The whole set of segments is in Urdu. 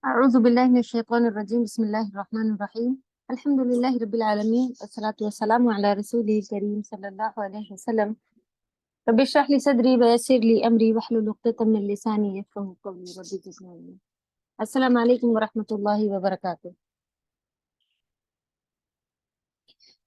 أعوذ بالله من الشيطان الرجيم. بسم الله الرحمن الرحيم. الحمد لله رب العالمين، والصلاة والسلام على رسوله الكريم صلى الله عليه وسلم. رب اشرح لي صدري ويسر لي أمري واحلل عقدة من لساني يفقهوا قولي. رب زدني علما. السلام عليكم ورحمة الله وبركاته.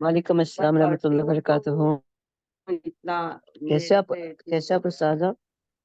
وعلیکم السلام ورحمۃ اللہ وبرکاتہ. کیسے آپ استاذہ؟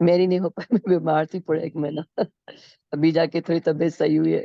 میری نہیں ہو پائی، میں بیمار تھی پورا 1 مہینہ. ابھی جا کے تھوڑی طبیعت صحیح ہوئی ہے.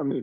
آمین.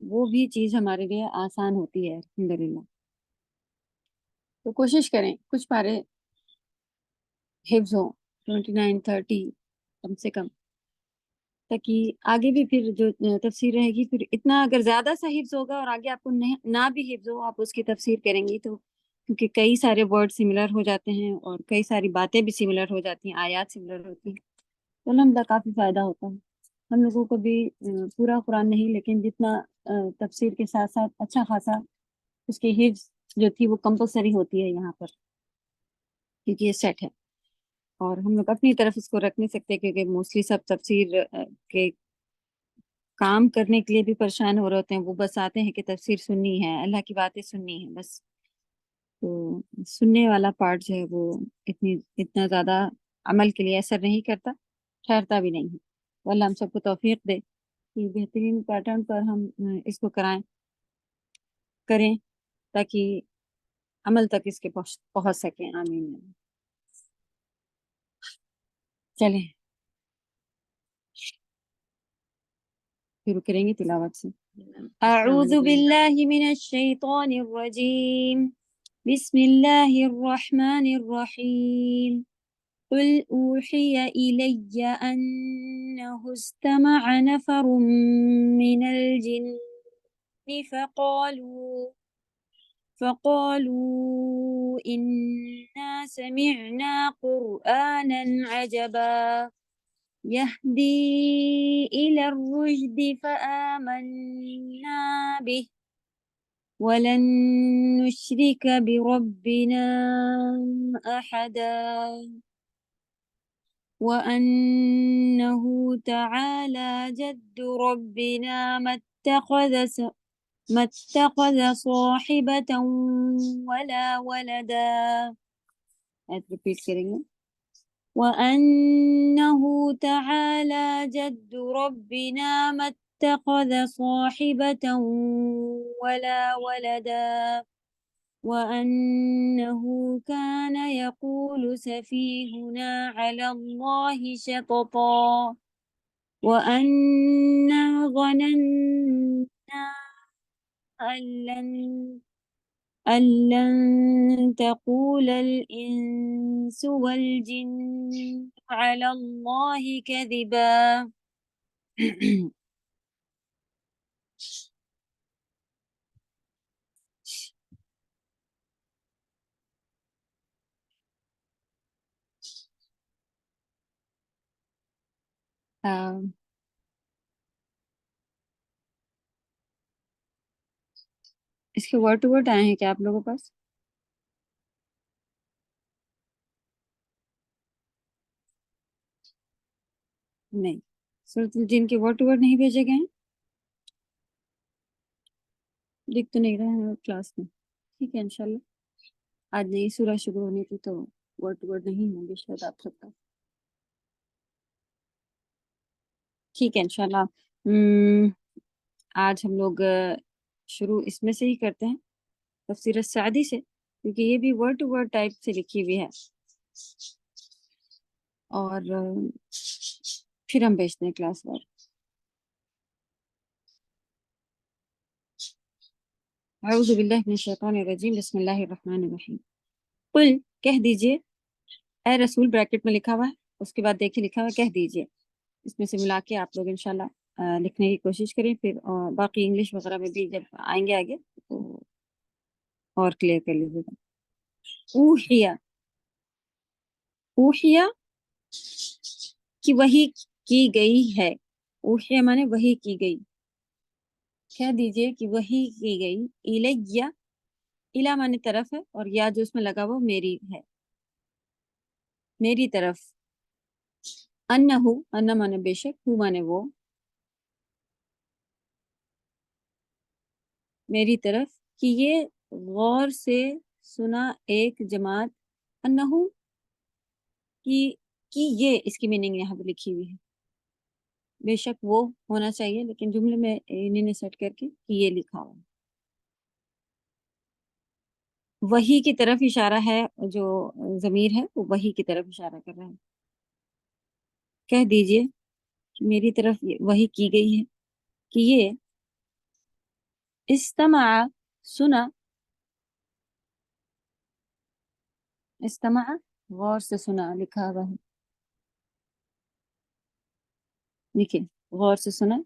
وہ بھی چیز ہمارے لیے آسان ہوتی ہے الحمدللہ. تو کوشش کریں کچھ پارے حفظ ہوں 29-30 کم سے کم، تاکہ آگے بھی پھر جو تفسیر رہے گی، پھر اتنا اگر زیادہ سا حفظ ہوگا اور آگے آپ کو نہ بھی حفظ ہو، آپ اس کی تفسیر کریں گی تو، کیونکہ کئی سارے ورڈ سملر ہو جاتے ہیں اور کئی ساری باتیں بھی سملر ہو جاتی ہیں، آیات سملر ہوتی ہیں، تو الحمدللہ کافی فائدہ ہوتا ہے. ہم لوگوں کو بھی پورا قرآن نہیں لیکن جتنا تفسیر کے ساتھ ساتھ اچھا خاصا اس کی حفظ جو تھی وہ کمپلسری ہوتی ہے یہاں پر، کیونکہ یہ سیٹ ہے. اور ہم لوگ اپنی طرف اس کو رکھ نہیں سکتے کیونکہ موسٹلی سب تفسیر کے کام کرنے کے لیے بھی پریشان ہو رہے ہوتے ہیں. وہ بس آتے ہیں کہ تفسیر سننی ہے، اللہ کی باتیں سننی ہے بس. تو سننے والا پارٹ جو ہے وہ اتنا زیادہ عمل کے لیے اثر نہیں کرتا، ٹھہرتا بھی نہیں ہے. تو اللہ ہم سب کو توفیق دے کہ بہترین پیٹرن پر ہم اس کو کریں تاکہ عمل تک اس کے پہنچ سکیں. آمین. چلیں شروع کریں گے تلاوت سے. السلام اعوذ علیکم. باللہ من الشیطان الرجیم، بسم اللہ الرحمن الرحیم. قل اوحی الی انہ استمع نفر من الجن فقالوا إنا سمعنا قرآنا عجبا يهدي إلى الرشد فآمنا به ولن نشرك بربنا أحدا وأنه تعالى جد ربنا ما اتخذ صاحبة ولا ولدا. repeat کریں گے. وأنه تعالى جد ربنا ما اتخذ صاحبة ولا ولدا وأنه كان يقول سفيهنا على الله شططا وأنا ظننا أن لن تقول الإنس والجن على الله كذبا. اس کے ورڈ ٹو ورڈ آئے ہیں کیا آپ لوگوں کے پاس؟ نہیں، سورۃ الجن کے ورڈ ٹو ورڈ نہیں بھیجے گئے ہیں؟ لکھ تو نہیں رہے ہیں کلاس میں. ٹھیک ہے انشاءاللہ. آج نئی سورہ شروع ہونی تھی تو ورڈ ٹو ورڈ نہیں ہوں گے شاید آپ سب کا. ٹھیک ہے انشاءاللہ. آج ہم لوگ شروع اس میں سے ہی کرتے ہیں، تفسیر السعدی سے، کیونکہ یہ بھی ورڈ ٹو ورڈ ٹائپ سے لکھی ہوئی ہے. اور پھر ہم بھیجتے ہیں کلاس ورک. اعوذ باللہ من الشیطان الرجیم، بسم اللہ الرحمن الرحیم. قل، کہہ دیجئے، اے رسول بریکٹ میں لکھا ہوا ہے، اس کے بعد دیکھیں لکھا ہوا ہے کہہ دیجئے. اس میں سے ملا کے آپ لوگ انشاءاللہ لکھنے کی کوشش کریں. پھر باقی انگلش وغیرہ میں بھی جب آئیں گے آگے تو اور کلیئر کر لیجیے گا. اوحیا، اوحیا کی وحی کی گئی ہے. اوحیا مانے وحی کی گئی. کہہ دیجئے کہ وحی کی گئی. الیہ، الا مانے طرف ہے اور یا جو اس میں لگا وہ میری ہے، میری طرف. انہو، انہ مانے بے شک، ہو مانے وہ، میری طرف. کہ یہ غور سے سنا ایک جماعت. انہو کی یہ اس کی میننگ یہاں پہ لکھی ہوئی ہے. بے شک وہ ہونا چاہیے لیکن جملے میں انہیں نے سیٹ کر کے کہ یہ لکھا ہوا ہے. وحی کی طرف اشارہ ہے، جو ضمیر ہے وہ وحی کی طرف اشارہ کر رہا ہے. کہہ دیجئے کہ میری طرف وحی کی گئی ہے کہ یہ استمع سنا، استمع غور سے سنا لکھا ہوا ہے، دیکھیے غور سے سنا.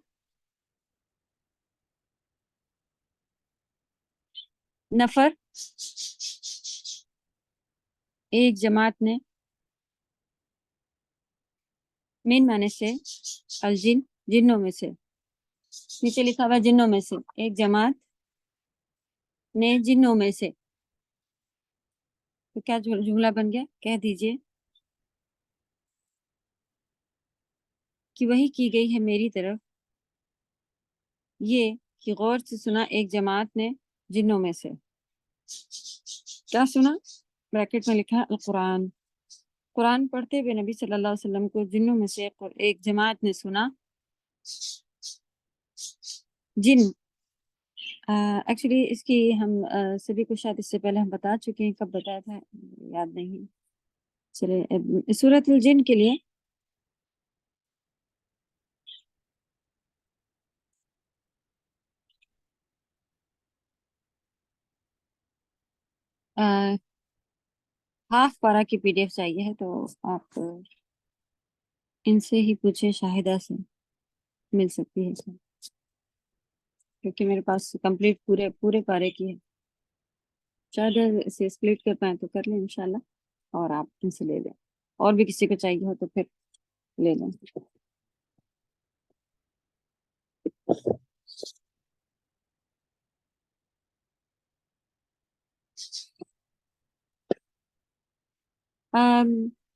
نفر ایک جماعت نے، من معنی سے، الجن جنوں میں سے، نیچے لکھا ہوا جنوں میں سے، ایک جماعت نے جنوں میں سے. تو کیا جملہ بن گیا؟ کہہ دیجئے کہ وہی کی گئی ہے میری طرف یہ کہ غور سے سنا ایک جماعت نے جنوں میں سے. کیا سنا؟ بریکٹ میں لکھا القرآن. قرآن پڑھتے ہوئے نبی صلی اللہ علیہ وسلم کو جنوں میں سے ایک جماعت نے سنا. جن ایکچولی اس کی ہم سبھی کو شاید اس سے پہلے ہم بتا چکے ہیں، کب بتایا تھا یاد نہیں. چلے سورۃ الجن کے لیے ہاف پارا کی پی ڈی ایف چاہیے ہے تو آپ ان سے ہی پوچھیں، شاہدہ سے مل سکتی ہے اس میں، کیونکہ میرے پاس کمپلیٹ پورے پارے کی ہے. شاید اسے اسپلٹ کر پائیں تو کر لیں انشاءاللہ، اور آپ ان سے لے لیں، اور بھی کسی کو چاہیے ہو تو پھر لے لیں.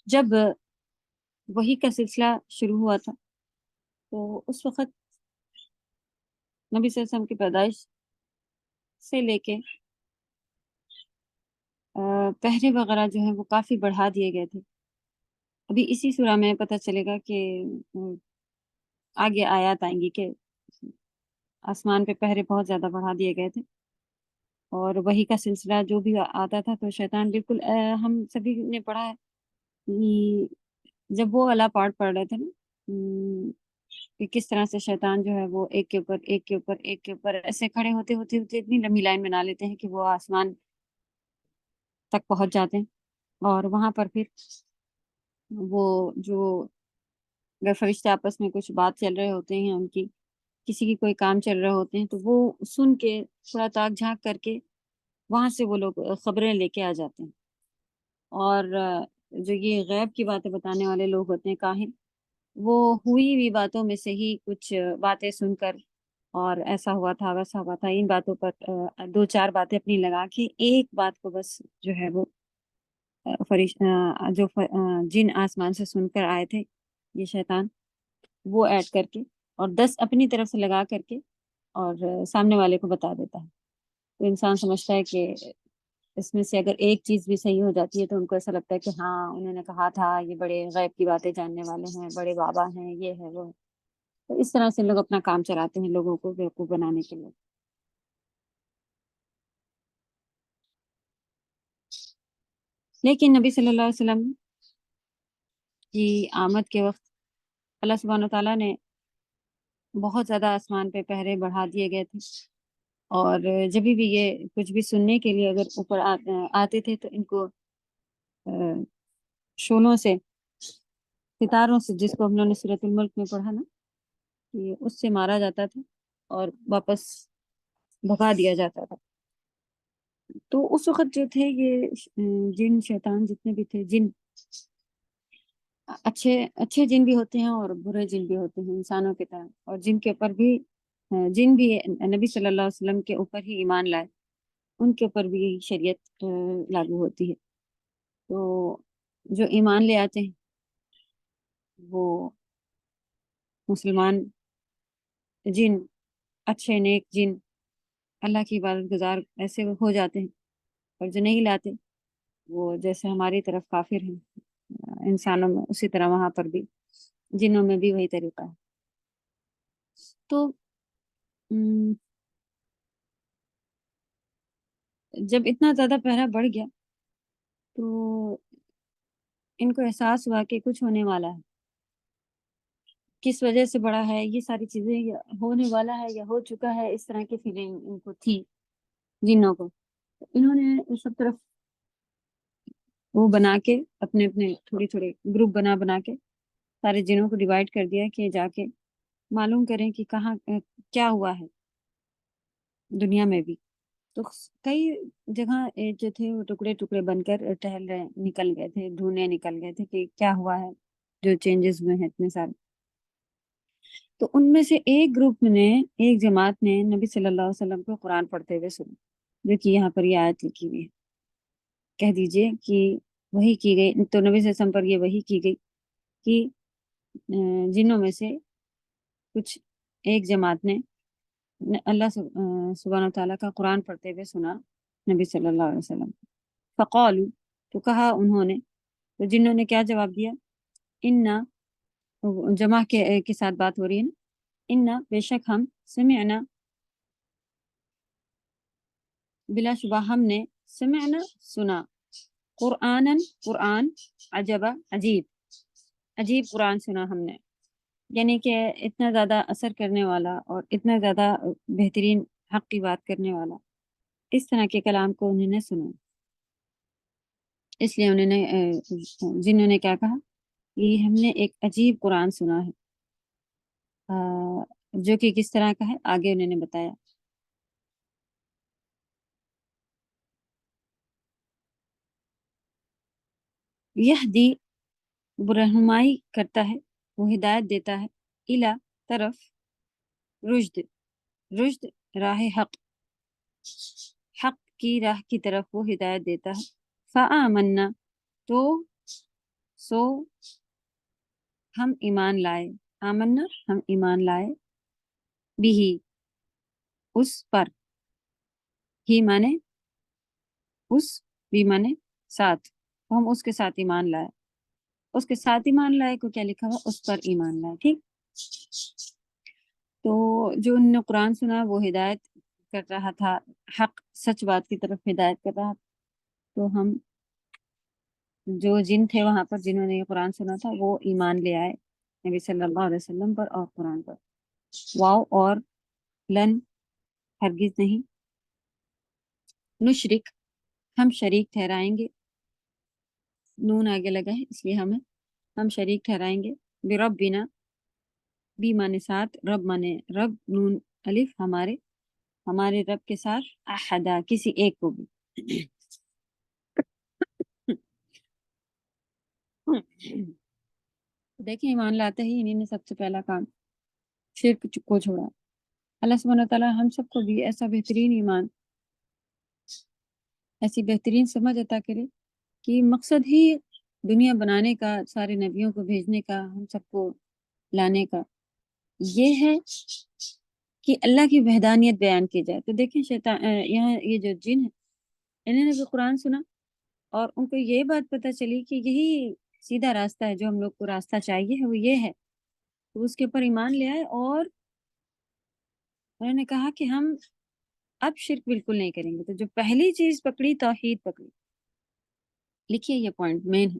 جب وحی کا سلسلہ شروع ہوا تھا تو اس وقت نبی صلی اللہ علیہ وسلم کی پیدائش سے لے کے پہرے وغیرہ جو ہیں وہ کافی بڑھا دیے گئے تھے. ابھی اسی سورہ میں پتہ چلے گا کہ آگے آیات آئیں گی کہ آسمان پہ پہرے بہت زیادہ بڑھا دیے گئے تھے، اور وحی کا سلسلہ جو بھی آتا تھا تو شیطان بالکل ہم سبھی نے پڑھا ہے کہ جب وہ والا پارٹ پڑھ رہے تھے نا کہ کس طرح سے شیطان جو ہے وہ ایک کے اوپر ایک کے اوپر ایک کے اوپر ایسے کھڑے ہوتے ہوتے ہوتے اتنی لمبی لائن بنا لیتے ہیں کہ وہ آسمان تک پہنچ جاتے ہیں. اور وہاں پر پھر وہ جو اگر فرشتے آپس میں کچھ بات چل رہے ہوتے ہیں ان کی، کسی کی کوئی کام چل رہے ہوتے ہیں تو وہ سن کے تھوڑا تاک جھانک کر کے وہاں سے وہ لوگ خبریں لے کے آ جاتے ہیں. اور جو یہ غیب کی باتیں بتانے والے لوگ ہوتے ہیں کاہن، وہ ہوئی ہوئی باتوں میں سے ہی کچھ باتیں سن کر اور ایسا ہوا تھا ویسا ہوا تھا ان باتوں پر دو چار باتیں اپنی لگا کے ایک بات کو بس جو ہے وہ جن آسمان سے سن کر آئے تھے یہ شیطان، وہ ایڈ کر کے اور 10 اپنی طرف سے لگا کر کے اور سامنے والے کو بتا دیتا ہے. تو انسان سمجھتا ہے کہ اس میں سے اگر ایک چیز بھی صحیح ہو جاتی ہے تو ان کو ایسا لگتا ہے کہ ہاں انہوں نے کہا تھا یہ بڑے غیب کی باتیں جاننے والے ہیں، بڑے بابا ہیں، یہ ہے وہ ہے. تو اس طرح سے لوگ اپنا کام چلاتے ہیں لوگوں کو بیوقوف بنانے کے لیے. لیکن نبی صلی اللہ علیہ وسلم کی آمد کے وقت اللہ سبحانہ وتعالیٰ نے بہت زیادہ آسمان پہ پہرے بڑھا دیے گئے تھے، اور جب بھی یہ کچھ بھی سننے کے لیے اگر اوپر آتے تھے تو ان کو شولوں سے، ستاروں سے، جس کو ہم نے سورۃ الملک میں پڑھا نا کہ اس سے مارا جاتا تھا اور واپس بھگا دیا جاتا تھا. تو اس وقت جو تھے یہ جن شیطان جتنے بھی تھے، جن اچھے جن بھی ہوتے ہیں اور برے جن بھی ہوتے ہیں انسانوں کی طرح، اور جن کے اوپر بھی جن بھی نبی صلی اللہ علیہ وسلم کے اوپر ہی ایمان لائے ان کے اوپر بھی شریعت لاگو ہوتی ہے. تو جو ایمان لے آتے ہیں وہ مسلمان جن، اچھے نیک جن، اللہ کی عبادت گزار ایسے ہو جاتے ہیں، اور جو نہیں لاتے وہ جیسے ہماری طرف کافر ہیں انسانوں میں، اسی طرح وہاں پر بھی جنوں میں بھی وہی طریقہ ہے. تو جب اتنا زیادہ پہرا بڑھ گیا تو ان کو احساس ہوا کہ کچھ ہونے والا ہے. کس وجہ سے بڑا ہے، یہ ساری چیزیں، یا ہونے والا ہے یا ہو چکا ہے، اس طرح کی فیلنگ ان کو تھی جنوں کو. انہوں نے سب طرف وہ بنا کے اپنے اپنے تھوڑے تھوڑے گروپ بنا کے سارے جنوں کو ڈیوائڈ کر دیا کہ جا کے معلوم کریں کہ کہاں کیا ہوا ہے دنیا میں بھی. تو کئی جگہ جو تھے وہ ٹکڑے ٹکڑے بن کر ٹہل رہے نکل گئے تھے، ڈھونڈنے نکل گئے تھے کہ کیا ہوا ہے جو چینجز ہوئے ہیں اتنے سارے. تو ان میں سے ایک گروپ نے، ایک جماعت نے نبی صلی اللہ علیہ وسلم کو قرآن پڑھتے ہوئے سنا، جو کہ یہاں پر یہ آیت لکھی ہوئی ہے. کہہ دیجئے کہ وحی کی گئی، تو نبی صلی اللہ علیہ وسلم پر یہ وحی کی گئی کہ جنوں میں سے کچھ ایک جماعت نے اللہ سبحانہ وتعالیٰ کا قرآن پڑھتے ہوئے سنا نبی صلی اللہ علیہ وسلم. فقالو، تو کہا انہوں نے، تو جنہوں نے کیا جواب دیا؟ انا، جمع کے ساتھ بات ہو رہی ہے نا، انا بے شک ہم، سمعنا بلا شبہ ہم نے، سمعنا سنا، قرآنن قرآن، عجبا عجیب، عجیب قرآن سنا ہم نے. یعنی کہ اتنا زیادہ اثر کرنے والا اور اتنا زیادہ بہترین حق کی بات کرنے والا، اس طرح کے کلام کو انہوں نے سنا. اس لیے انہوں نے جنہوں نے کیا کہا، یہ ہم نے ایک عجیب قرآن سنا ہے، جو کہ کس طرح کا ہے آگے انہوں نے بتایا. یہدی، وہ رہنمائی کرتا ہے، وہ ہدایت دیتا ہے، الا طرف، رشد، رشد راہ حق، حق کی راہ کی طرف وہ ہدایت دیتا ہے. فآمنا، تو سو ہم ایمان لائے، آمنا ہم ایمان لائے، بھی اس پر، ہی مانے اس، بھی مانے ساتھ، ہم اس کے ساتھ ایمان لائے. اس کے ساتھ ایمان لائے کو کیا لکھا ہوا، اس پر ایمان لائے. ٹھیک. تو جو انہوں نے قرآن سنا وہ ہدایت کر رہا تھا، حق سچ بات کی طرف ہدایت کر رہا تھا. تو ہم جو جن تھے وہاں پر جنہوں نے یہ قرآن سنا تھا وہ ایمان لے آئے نبی صلی اللہ علیہ وسلم پر اور قرآن پر. واو اور لن، ہرگز نہیں، نشرک ہم شریک ٹھہرائیں گے، نون آگے لگا ہے اس لیے ہم شریک ٹھہرائیں گے، بربنا، بی مانے ساتھ، رب مانے رب، نون الف، ہمارے رب کے ساتھ، احدا کسی ایک کو بھی. دیکھیں ایمان لاتے ہی انہی نے سب سے پہلا کام شرک کو چھوڑا. اللہ سبحانہ تعالیٰ ہم سب کو بھی ایسا بہترین ایمان، ایسی بہترین سمجھ عطا کرے کہ مقصد ہی دنیا بنانے کا، سارے نبیوں کو بھیجنے کا، ہم سب کو لانے کا یہ ہے کہ اللہ کی وحدانیت بیان کی جائے. تو دیکھیں شیطان، یہاں یہ جو جن ہے انہوں نے بھی قرآن سنا اور ان کو یہ بات پتہ چلی کہ یہی سیدھا راستہ ہے، جو ہم لوگ کو راستہ چاہیے ہے وہ یہ ہے. تو اس کے اوپر ایمان لے آئے اور انہوں نے کہا کہ ہم اب شرک بالکل نہیں کریں گے. تو جو پہلی چیز پکڑی، توحید پکڑی. لکھیے یہ پوائنٹ مین ہے.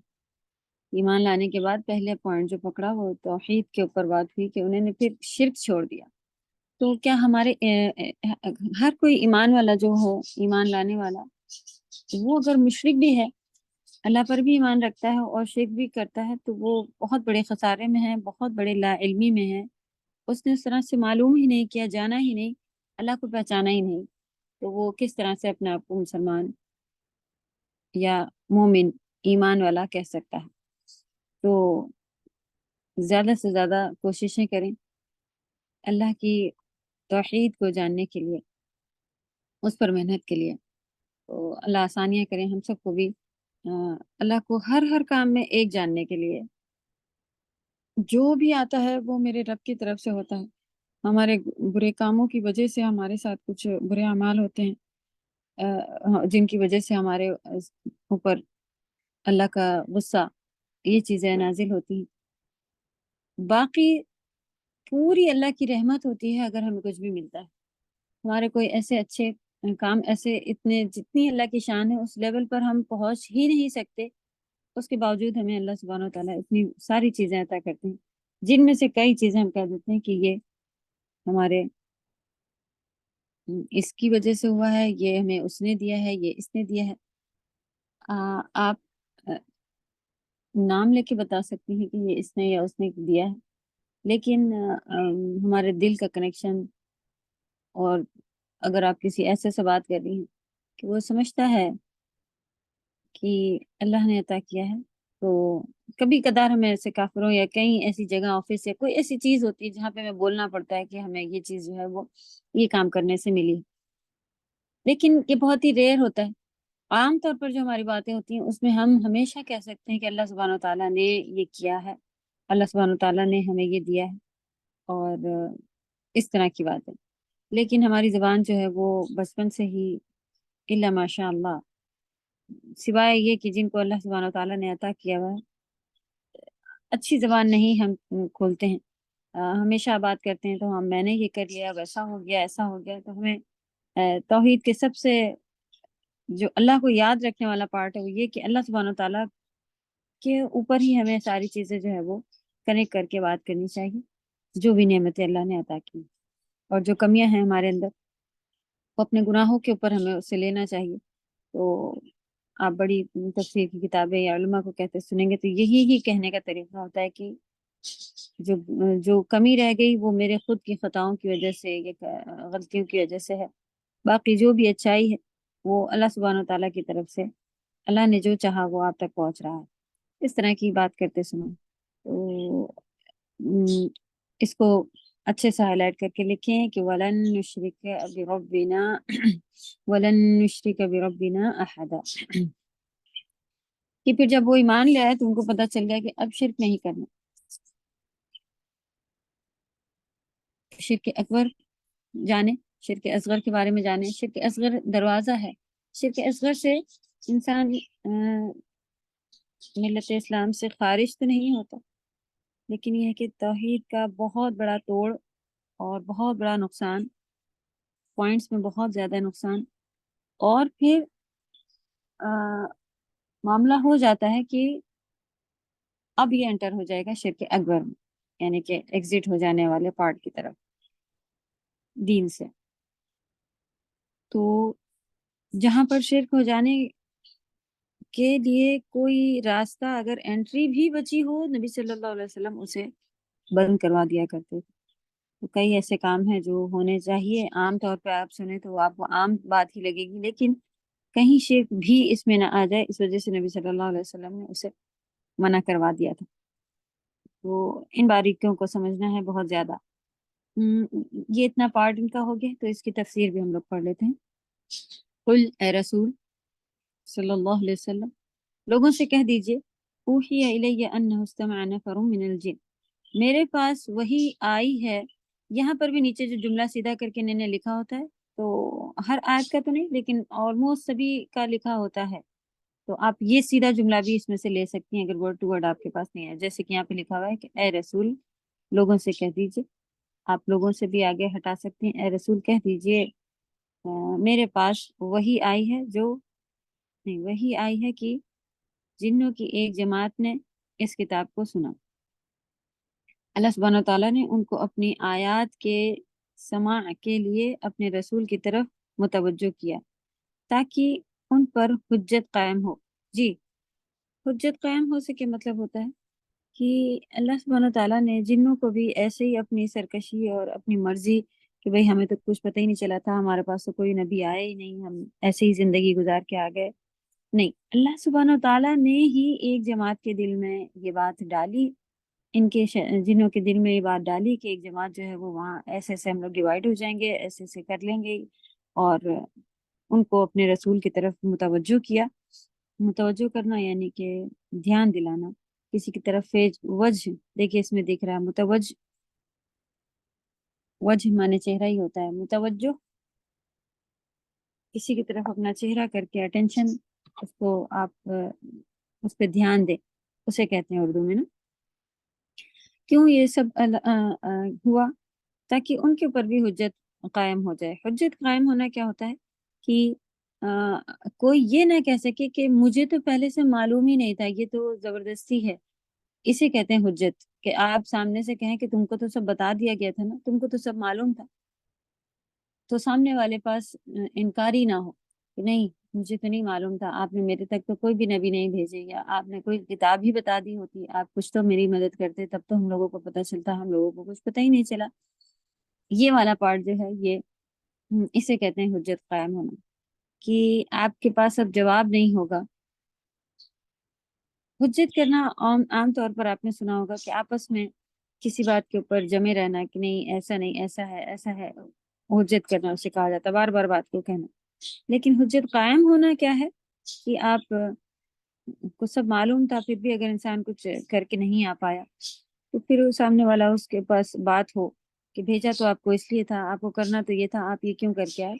ایمان لانے کے بعد پہلے پوائنٹ جو پکڑا وہ توحید کے اوپر بات ہوئی کہ انہوں نے پھر شرک چھوڑ دیا. تو کیا ہمارے ہر کوئی ایمان والا جو ہو، ایمان لانے والا، وہ اگر مشرک بھی ہے، اللہ پر بھی ایمان رکھتا ہے اور شرک بھی کرتا ہے، تو وہ بہت بڑے خسارے میں ہے، بہت بڑے لا علمی میں ہے. اس نے اس طرح سے معلوم ہی نہیں کیا، جانا ہی نہیں، اللہ کو پہچانا ہی نہیں. تو وہ کس طرح سے اپنے آپ کو مسلمان یا مومن، ایمان والا کہہ سکتا ہے؟ تو زیادہ سے زیادہ کوششیں کریں اللہ کی توحید کو جاننے کے لیے، اس پر محنت کے لیے. تو اللہ آسانیاں کریں ہم سب کو بھی اللہ کو ہر کام میں ایک جاننے کے لیے. جو بھی آتا ہے وہ میرے رب کی طرف سے ہوتا ہے. ہمارے برے کاموں کی وجہ سے ہمارے ساتھ کچھ برے اعمال ہوتے ہیں جن کی وجہ سے ہمارے اوپر اللہ کا غصہ، یہ چیزیں نازل ہوتی ہیں. باقی پوری اللہ کی رحمت ہوتی ہے اگر ہمیں کچھ بھی ملتا ہے. ہمارے کوئی ایسے اچھے کام، ایسے اتنے جتنی اللہ کی شان ہے اس لیول پر ہم پہنچ ہی نہیں سکتے، اس کے باوجود ہمیں اللہ سبحانہ و تعالیٰ اتنی ساری چیزیں عطا کرتے ہیں. جن میں سے کئی چیزیں ہم کہہ دیتے ہیں کہ یہ ہمارے اس کی وجہ سے ہوا ہے، یہ ہمیں اس نے دیا ہے، یہ اس نے دیا ہے۔ آپ نام لے کے بتا سکتی ہیں کہ یہ اس نے یا اس نے دیا ہے، لیکن ہمارے دل کا کنیکشن، اور اگر آپ کسی ایسے سے بات کر رہی ہیں کہ وہ سمجھتا ہے کہ اللہ نے عطا کیا ہے، تو کبھی کدار ہمیں ایسے کافروں یا کئی ایسی جگہ، آفس یا کوئی ایسی چیز ہوتی ہے جہاں پہ ہمیں بولنا پڑتا ہے کہ ہمیں یہ چیز جو ہے وہ یہ کام کرنے سے ملی ہے، لیکن یہ بہت ہی ریئر ہوتا ہے۔ عام طور پر جو ہماری باتیں ہوتی ہیں اس میں ہم ہمیشہ کہہ سکتے ہیں کہ اللہ سبحانہ و تعالیٰ نے یہ کیا ہے، اللہ سبحانہ و تعالیٰ نے ہمیں یہ دیا ہے، اور اس طرح کی بات ہے۔ لیکن ہماری زبان جو ہے وہ بچپن سے ہی الا ماشاء اللہ، سوائے یہ کہ جن کو اللہ سبحانہ و تعالیٰ نے عطا کیا ہوا ہے، اچھی زبان نہیں ہم کھولتے ہیں۔ ہمیشہ بات کرتے ہیں تو ہم میں نے یہ کر لیا، ویسا ہو گیا، ایسا ہو گیا۔ تو ہمیں توحید کے سب سے جو اللہ کو یاد رکھنے والا پارٹ ہے وہ یہ کہ اللہ سبحانہ و تعالیٰ کے اوپر ہی ہمیں ساری چیزیں جو ہے وہ کنیکٹ کر کے بات کرنی چاہیے، جو بھی نعمتیں اللہ نے عطا کی، اور جو کمیاں ہیں ہمارے اندر وہ اپنے گناہوں کے اوپر ہمیں اسے لینا چاہیے۔ تو آپ بڑی تفسیر کی کتابیں یا علماء کو کہتے سنیں گے تو یہی ہی کہنے کا طریقہ ہوتا ہے کہ جو جو کمی رہ گئی وہ میرے خود کی خطاؤں کی وجہ سے یا غلطیوں کی وجہ سے ہے، باقی جو بھی اچھائی ہے وہ اللہ سبحانہ و تعالیٰ کی طرف سے، اللہ نے جو چاہا وہ آپ تک پہنچ رہا ہے۔ اس طرح کی بات کرتے سنو تو اس کو اچھے سے ہائی لائٹ کر کے لکھیں کہ وَلَن نُشْرِكَ بِرَبِّنَا وَلَن نُشْرِكَ بِرَبِّنَا أَحَدًا، کہ پھر جب وہ ایمان لے آئے تو ان کو پتہ چل گیا کہ اب شرک نہیں کرنا۔ شرک اکبر جانے، شرک اصغر کے بارے میں جانے۔ شرک اصغر دروازہ ہے، شرک اصغر سے انسان ملت اسلام سے خارج تو نہیں ہوتا، لیکن یہ ہے کہ توحید کا بہت بڑا توڑ اور بہت بڑا نقصان، پوائنٹس میں بہت زیادہ نقصان، اور پھر معاملہ ہو جاتا ہے کہ اب یہ انٹر ہو جائے گا شرک اکبر میں، یعنی کہ ایگزٹ ہو جانے والے پارٹ کی طرف دین سے۔ تو جہاں پر شرک ہو جانے کے لیے کوئی راستہ اگر انٹری بھی بچی ہو، نبی صلی اللہ علیہ وسلم اسے بند کروا دیا کرتے تھے۔ تو کئی ایسے کام ہیں جو ہونے چاہیے، عام طور پہ آپ سنیں تو آپ کو عام بات ہی لگے گی، لیکن کہیں شرک بھی اس میں نہ آ جائے، اس وجہ سے نبی صلی اللہ علیہ وسلم نے اسے منع کروا دیا تھا۔ تو ان باریکیوں کو سمجھنا ہے بہت زیادہ۔ یہ اتنا پارٹ ان کا ہو گیا، تو اس کی تفسیر بھی ہم لوگ پڑھ لیتے ہیں۔ قل اے رسول صلی اللہ علیہ وسلم، لوگوں سے کہہ دیجئے، اوحی الی انہ استمع نفر من الجن، میرے پاس وہی آئی ہے۔ یہاں پر بھی نیچے جو جملہ سیدھا کر کے انہوں نے لکھا ہوتا ہے، تو ہر آیت کا تو نہیں لیکن آلموسٹ سبھی کا لکھا ہوتا ہے، تو آپ یہ سیدھا جملہ بھی اس میں سے لے سکتی ہیں اگر ورڈ ٹو ورڈ آپ کے پاس نہیں ہے، جیسے کہ یہاں پہ لکھا ہوا ہے کہ اے رسول، لوگوں سے کہہ دیجئے۔ آپ لوگوں سے بھی آگے ہٹا سکتے ہیں، اے رسول کہہ دیجئے میرے پاس وہی آئی ہے، جو نہیں وہی آئی ہے کہ جنوں کی ایک جماعت نے اس کتاب کو سنا۔ اللہ سبحانہ و تعالیٰ نے ان کو اپنی آیات کے سماع کے لیے اپنے رسول کی طرف متوجہ کیا تاکہ ان پر حجت قائم ہو۔ جی، حجت قائم ہو سے کیا مطلب ہوتا ہے کہ اللہ سبحانہ و تعالیٰ نے جنوں کو بھی ایسے ہی اپنی سرکشی اور اپنی مرضی کہ بھئی ہمیں تو کچھ پتہ ہی نہیں چلا تھا، ہمارے پاس تو کوئی نبی آیا ہی نہیں، ہم ایسے ہی زندگی گزار کے آ گئے، نہیں، اللہ سبحانہ و تعالیٰ نے ہی ایک جماعت کے دل میں یہ بات ڈالی، ان کے جنوں کے دل میں یہ بات ڈالی کہ ایک جماعت جو ہے وہ وہاں ایسے ایسے ہم لوگ ڈیوائڈ ہو جائیں گے، ایسے ایسے کر لیں گے، اور ان کو اپنے رسول کی طرف متوجہ کیا۔ متوجہ کرنا یعنی کہ دھیان دلانا کسی کی طرف، فیج وجہ، دیکھیے اس میں دیکھ رہا ہے متوجہ، وجہ مانے چہرہ ہی ہوتا ہے، متوجہ کسی کی طرف اپنا چہرہ کر کے اٹینشن، اس کو آپ اس پہ دھیان دیں، اسے کہتے ہیں اردو میں نا۔ کیوں یہ سب ہوا؟ تاکہ ان کے اوپر بھی حجت قائم ہو جائے۔ حجت قائم ہونا کیا ہوتا ہے کہ کوئی یہ نہ کہہ سکے کہ مجھے تو پہلے سے معلوم ہی نہیں تھا، یہ تو زبردستی ہے، اسے کہتے ہیں حجت، کہ آپ سامنے سے کہیں کہ تم کو تو سب بتا دیا گیا تھا نا، تم کو تو سب معلوم تھا، تو سامنے والے پاس انکار ہی نہ ہو کہ نہیں مجھے تو نہیں معلوم تھا، آپ نے میرے تک تو کوئی بھی نبی نہیں بھیجے، یا آپ نے کوئی کتاب ہی بتا دی ہوتی، آپ کچھ تو میری مدد کرتے، تب تو ہم لوگوں کو پتہ چلتا، ہم لوگوں کو کچھ پتہ ہی نہیں چلا۔ یہ والا پارٹ جو ہے یہ اسے کہتے ہیں حجت قائم ہونا، کہ آپ کے پاس اب جواب نہیں ہوگا۔ حجت کرنا عام طور پر آپ نے سنا ہوگا کہ آپس میں کسی بات کے اوپر جمے رہنا، کہ نہیں ایسا ہے ایسا ہے، حجت کرنا اسے کہا جاتا ہے، بار بار بات کو کہنا۔ لیکن حجت قائم ہونا کیا ہے؟ کہ آپ کو سب معلوم تھا، پھر بھی اگر انسان کچھ کر کے نہیں آ پایا، تو پھر وہ سامنے والا اس کے پاس بات ہو کہ بھیجا تو آپ کو اس لیے تھا، آپ کو کرنا تو یہ تھا، آپ یہ کیوں کر کے آئے،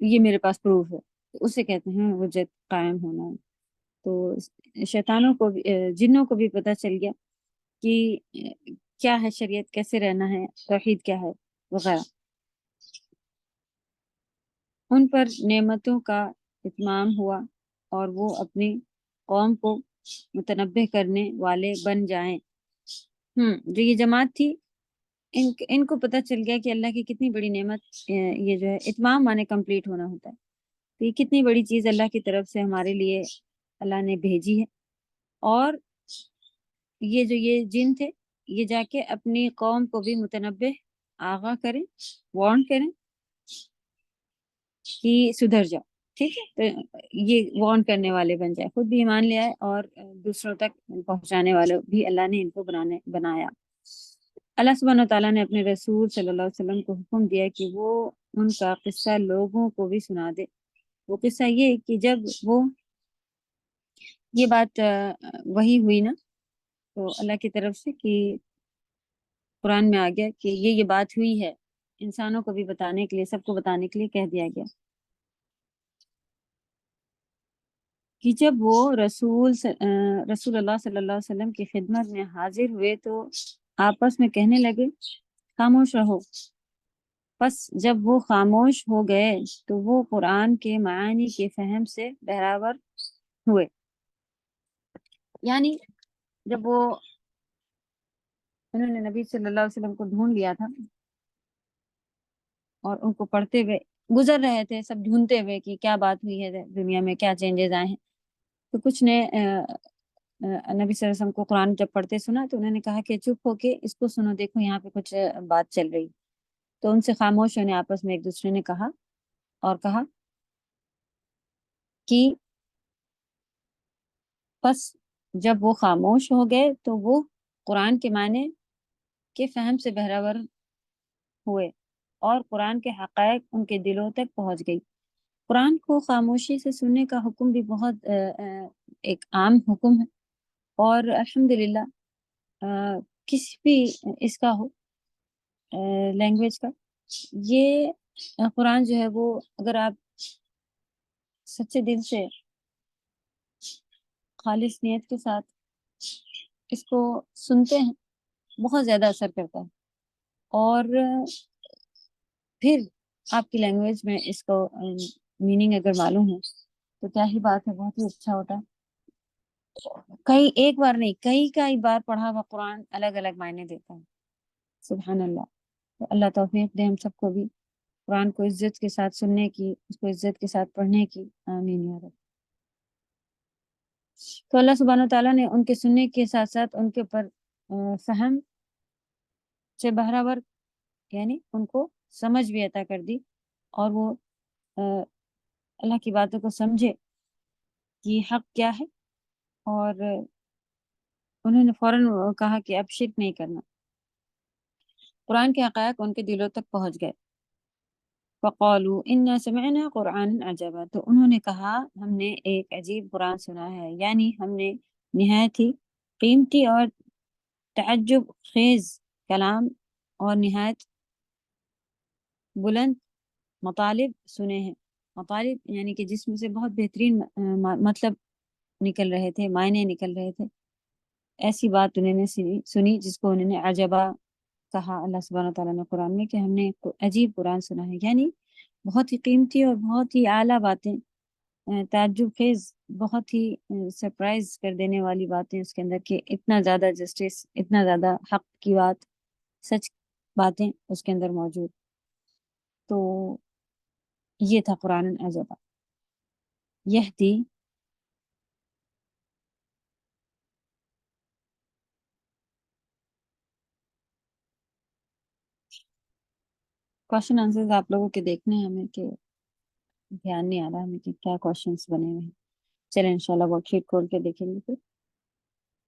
یہ میرے پاس پروف ہے، تو اسے کہتے ہیں حجت قائم ہونا۔ تو شیطانوں کو بھی جنوں کو بھی پتہ چل گیا کہ کیا ہے شریعت، کیسے رہنا ہے، توحید کیا ہے وغیرہ۔ ان پر نعمتوں کا اتمام ہوا اور وہ اپنی قوم کو متنبہ کرنے والے بن جائیں۔ جو یہ جماعت تھی، ان کو پتہ چل گیا کہ اللہ کی کتنی بڑی نعمت، یہ جو ہے اتمام مانے کمپلیٹ ہونا ہوتا ہے، تو یہ کتنی بڑی چیز اللہ کی طرف سے ہمارے لیے اللہ نے بھیجی ہے۔ اور یہ جن تھے، یہ جا کے اپنی قوم کو بھی متنبہ آگاہ کریں، وارن کریں کہ سدھر جاؤ، ٹھیک ہے، تو یہ وارن کرنے والے بن جائے، خود بھی ایمان لے آئے اور دوسروں تک پہنچانے والے بھی اللہ نے ان کو بنایا۔ اللہ سبحانہ و تعالیٰ نے اپنے رسول صلی اللہ علیہ وسلم کو حکم دیا کہ وہ ان کا قصہ لوگوں کو بھی سنا دے۔ وہ قصہ یہ کہ جب وہ یہ بات وہی ہوئی نا، تو اللہ کی طرف سے کہ قرآن میں آ گیا کہ یہ بات ہوئی ہے، انسانوں کو بھی بتانے کے لیے، سب کو بتانے کے لیے کہہ دیا گیا کہ جب وہ رسول اللہ صلی اللہ علیہ وسلم کی خدمت میں حاضر ہوئے تو آپس میں کہنے لگے خاموش رہو۔ پس جب وہ خاموش ہو گئے تو وہ قرآن کے معانی کے فہم سے بہراور ہوئے۔ یعنی جب انہوں نے نبی صلی اللہ علیہ وسلم کو ڈھونڈ لیا تھا اور ان کو پڑھتے ہوئے گزر رہے تھے، سب ڈھونڈتے ہوئے کہ کیا بات ہوئی ہے دنیا میں، کیا چینجز آئے ہیں، تو کچھ نے نبی صلی اللہ علیہ وسلم کو قرآن جب پڑھتے سنا تو انہوں نے کہا کہ چپ ہو کے اس کو سنو، دیکھو یہاں پہ کچھ بات چل رہی۔ تو ان سے خاموش ہونے آپس میں ایک دوسرے نے کہا اور کہا کہ بس جب وہ خاموش ہو گئے تو وہ قرآن کے معنی کے فہم سے بہراور ہوئے اور قرآن کے حقائق ان کے دلوں تک پہنچ گئی۔ قرآن کو خاموشی سے سننے کا حکم بھی بہت ایک عام حکم ہے، اور الحمدللہ کسی بھی اس کا ہو لینگویج کا، یہ قرآن جو ہے وہ اگر آپ سچے دل سے خالص نیت کے ساتھ اس کو سنتے ہیں، بہت زیادہ اثر کرتا ہے، اور پھر آپ کی لینگویج میں اس کو میننگ اگر معلوم ہے تو کیا ہی بات ہے، بہت ہی اچھا ہوتا ہے۔ ایک بار نہیں، کئی بار پڑھا ہوا قرآن الگ الگ معنی دیتا ہے، سبحان اللہ۔ تو اللہ توفیق دے ہم سب کو بھی قرآن کو عزت کے ساتھ سننے کی، اس کو عزت کے ساتھ پڑھنے کی، آمین یا رب۔ تو اللہ سبحانہ و تعالیٰ نے ان کے سننے کے ساتھ ساتھ ان کے اوپر فہم سے بہراور، یعنی ان کو سمجھ بھی عطا کر دی، اور وہ اللہ کی باتوں کو سمجھے کہ حق کیا ہے، اور انہوں نے فوراً کہا کہ اب شرک نہیں کرنا۔ قرآن کے حقائق ان کے دلوں تک پہنچ گئے۔ فقالوا انا سمعنا قرآن عجبا، تو انہوں نے کہا ہم نے ایک عجیب قرآن سنا ہے، یعنی ہم نے نہایت ہی قیمتی اور تعجب خیز کلام اور نہایت بلند مطالب سنے ہیں۔ مطالب یعنی کہ جس میں سے بہت بہترین مطلب نکل رہے تھے، معنی نکل رہے تھے، ایسی بات انہوں نے سنی جس کو انہوں نے عجبا کہا اللہ سبحانہ تعالیٰ نے قرآن میں، کہ ہم نے عجیب قرآن سنا ہے، یعنی بہت ہی قیمتی اور بہت ہی اعلیٰ باتیں، تعجب خیز بہت ہی سرپرائز کر دینے والی باتیں اس کے اندر، کہ اتنا زیادہ جسٹس، اتنا زیادہ حق کی بات، سچ باتیں اس کے اندر موجود. تو یہ تھا قرآن عجبا یہدی. کوشچن آنسرز آپ لوگوں کے دیکھنے ہیں ہمیں، کہ دھیان نہیں آ رہا ہمیں کہ کیا کوشچنس بنے ہوئے ہیں. چلیں انشاءاللہ ورک شیٹ کھول کے دیکھیں گے. پھر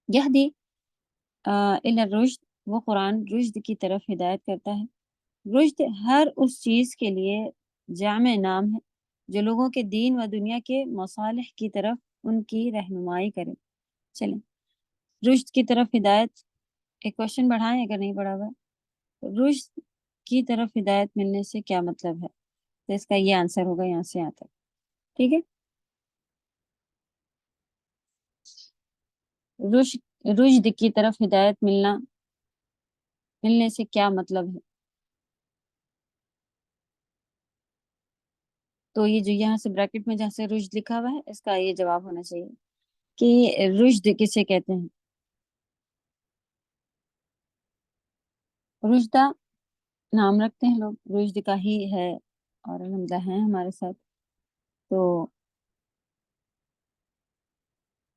یہدی الی الرشد، وہ قرآن رشد کی طرف ہدایت کرتا ہے. رشد ہر اس چیز کے لیے جامع نام ہے جو لوگوں کے دین و دنیا کے مصالح کی طرف ان کی رہنمائی کرے. چلیں رشد کی طرف ہدایت، ایک کوشچن بڑھائیں اگر نہیں پڑھا ہوا. رشد کی طرف ہدایت ملنے سے کیا مطلب ہے؟ تو اس کا یہ آنسر ہوگا یہاں سے یہاں تک. ٹھیک ہے. رشد کی طرف ہدایت ملنے سے کیا مطلب ہے؟ تو یہ جو یہاں سے بریکٹ میں جہاں سے رشد لکھا ہوا ہے، اس کا یہ جواب ہونا چاہیے کہ رشد کسے کہتے ہیں. رشدہ نام رکھتے ہیں لوگ، رشد کا ہی ہے، اور الحمدللہ ہیں ہمارے ساتھ. تو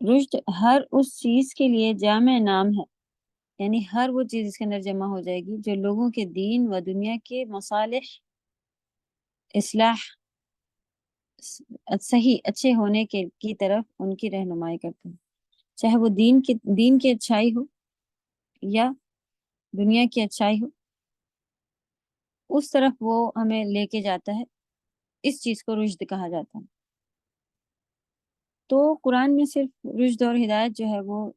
رشد ہر اس چیز کے لیے جامع نام ہے، یعنی ہر وہ چیز اس کے اندر جمع ہو جائے گی جو لوگوں کے دین و دنیا کے مصالح، اصلاح، صحیح اچھے ہونے کی طرف ان کی رہنمائی کرتے ہیں. چاہے وہ دین کی اچھائی ہو یا دنیا کی اچھائی ہو، اس طرف وہ ہمیں لے کے جاتا ہے. اس چیز کو رشد کہا جاتا ہے. تو قرآن میں صرف رشد اور ہدایت جو ہے وہ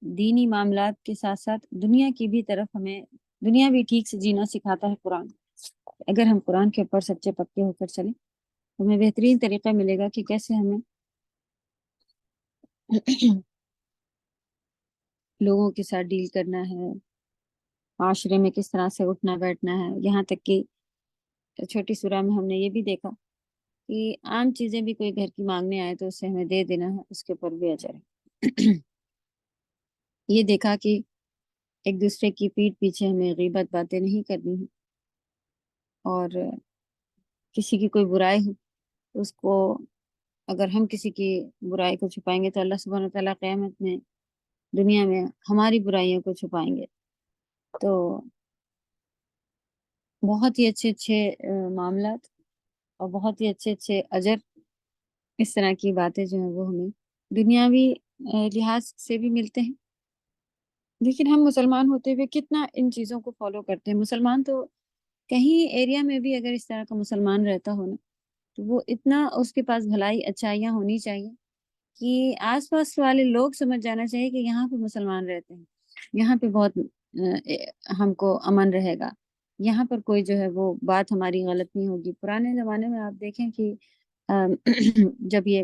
دینی معاملات کے ساتھ ساتھ دنیا کی بھی طرف ہمیں، دنیا بھی ٹھیک سے جینا سکھاتا ہے قرآن. اگر ہم قرآن کے اوپر سچے پکے ہو کر چلیں تو ہمیں بہترین طریقہ ملے گا کہ کیسے ہمیں لوگوں کے ساتھ ڈیل کرنا ہے، معاشرے میں کس طرح سے اٹھنا بیٹھنا ہے. یہاں تک کہ چھوٹی سورہ میں ہم نے یہ بھی دیکھا کہ عام چیزیں بھی کوئی گھر کی مانگنے آئے تو اسے ہمیں دے دینا ہے، اس کے اوپر بھی اجر ہے. یہ دیکھا کہ ایک دوسرے کی پیٹھ پیچھے ہمیں غیبت باتیں نہیں کرنی ہیں، اور کسی کی کوئی برائی ہو تو اس کو، اگر ہم کسی کی برائی کو چھپائیں گے تو اللہ سبحانہ وتعالیٰ قیامت میں، دنیا میں ہماری برائیوں کو چھپائیں گے. تو بہت ہی اچھے اچھے معاملات اور بہت ہی اچھے اچھے اجر، اس طرح کی باتیں جو ہیں وہ ہمیں دنیاوی لحاظ سے بھی ملتے ہیں. لیکن ہم مسلمان ہوتے ہوئے کتنا ان چیزوں کو فالو کرتے ہیں. مسلمان تو کہیں ایریا میں بھی اگر اس طرح کا مسلمان رہتا ہو نا، تو وہ اتنا اس کے پاس بھلائی اچھائیاں ہونی چاہیے کہ آس پاس والے لوگ سمجھ جانا چاہیے کہ یہاں پہ مسلمان رہتے ہیں، یہاں پہ بہت ہم کو امن رہے گا، یہاں پر کوئی جو ہے وہ بات ہماری غلط نہیں ہوگی. پرانے زمانے میں آپ دیکھیں کہ جب یہ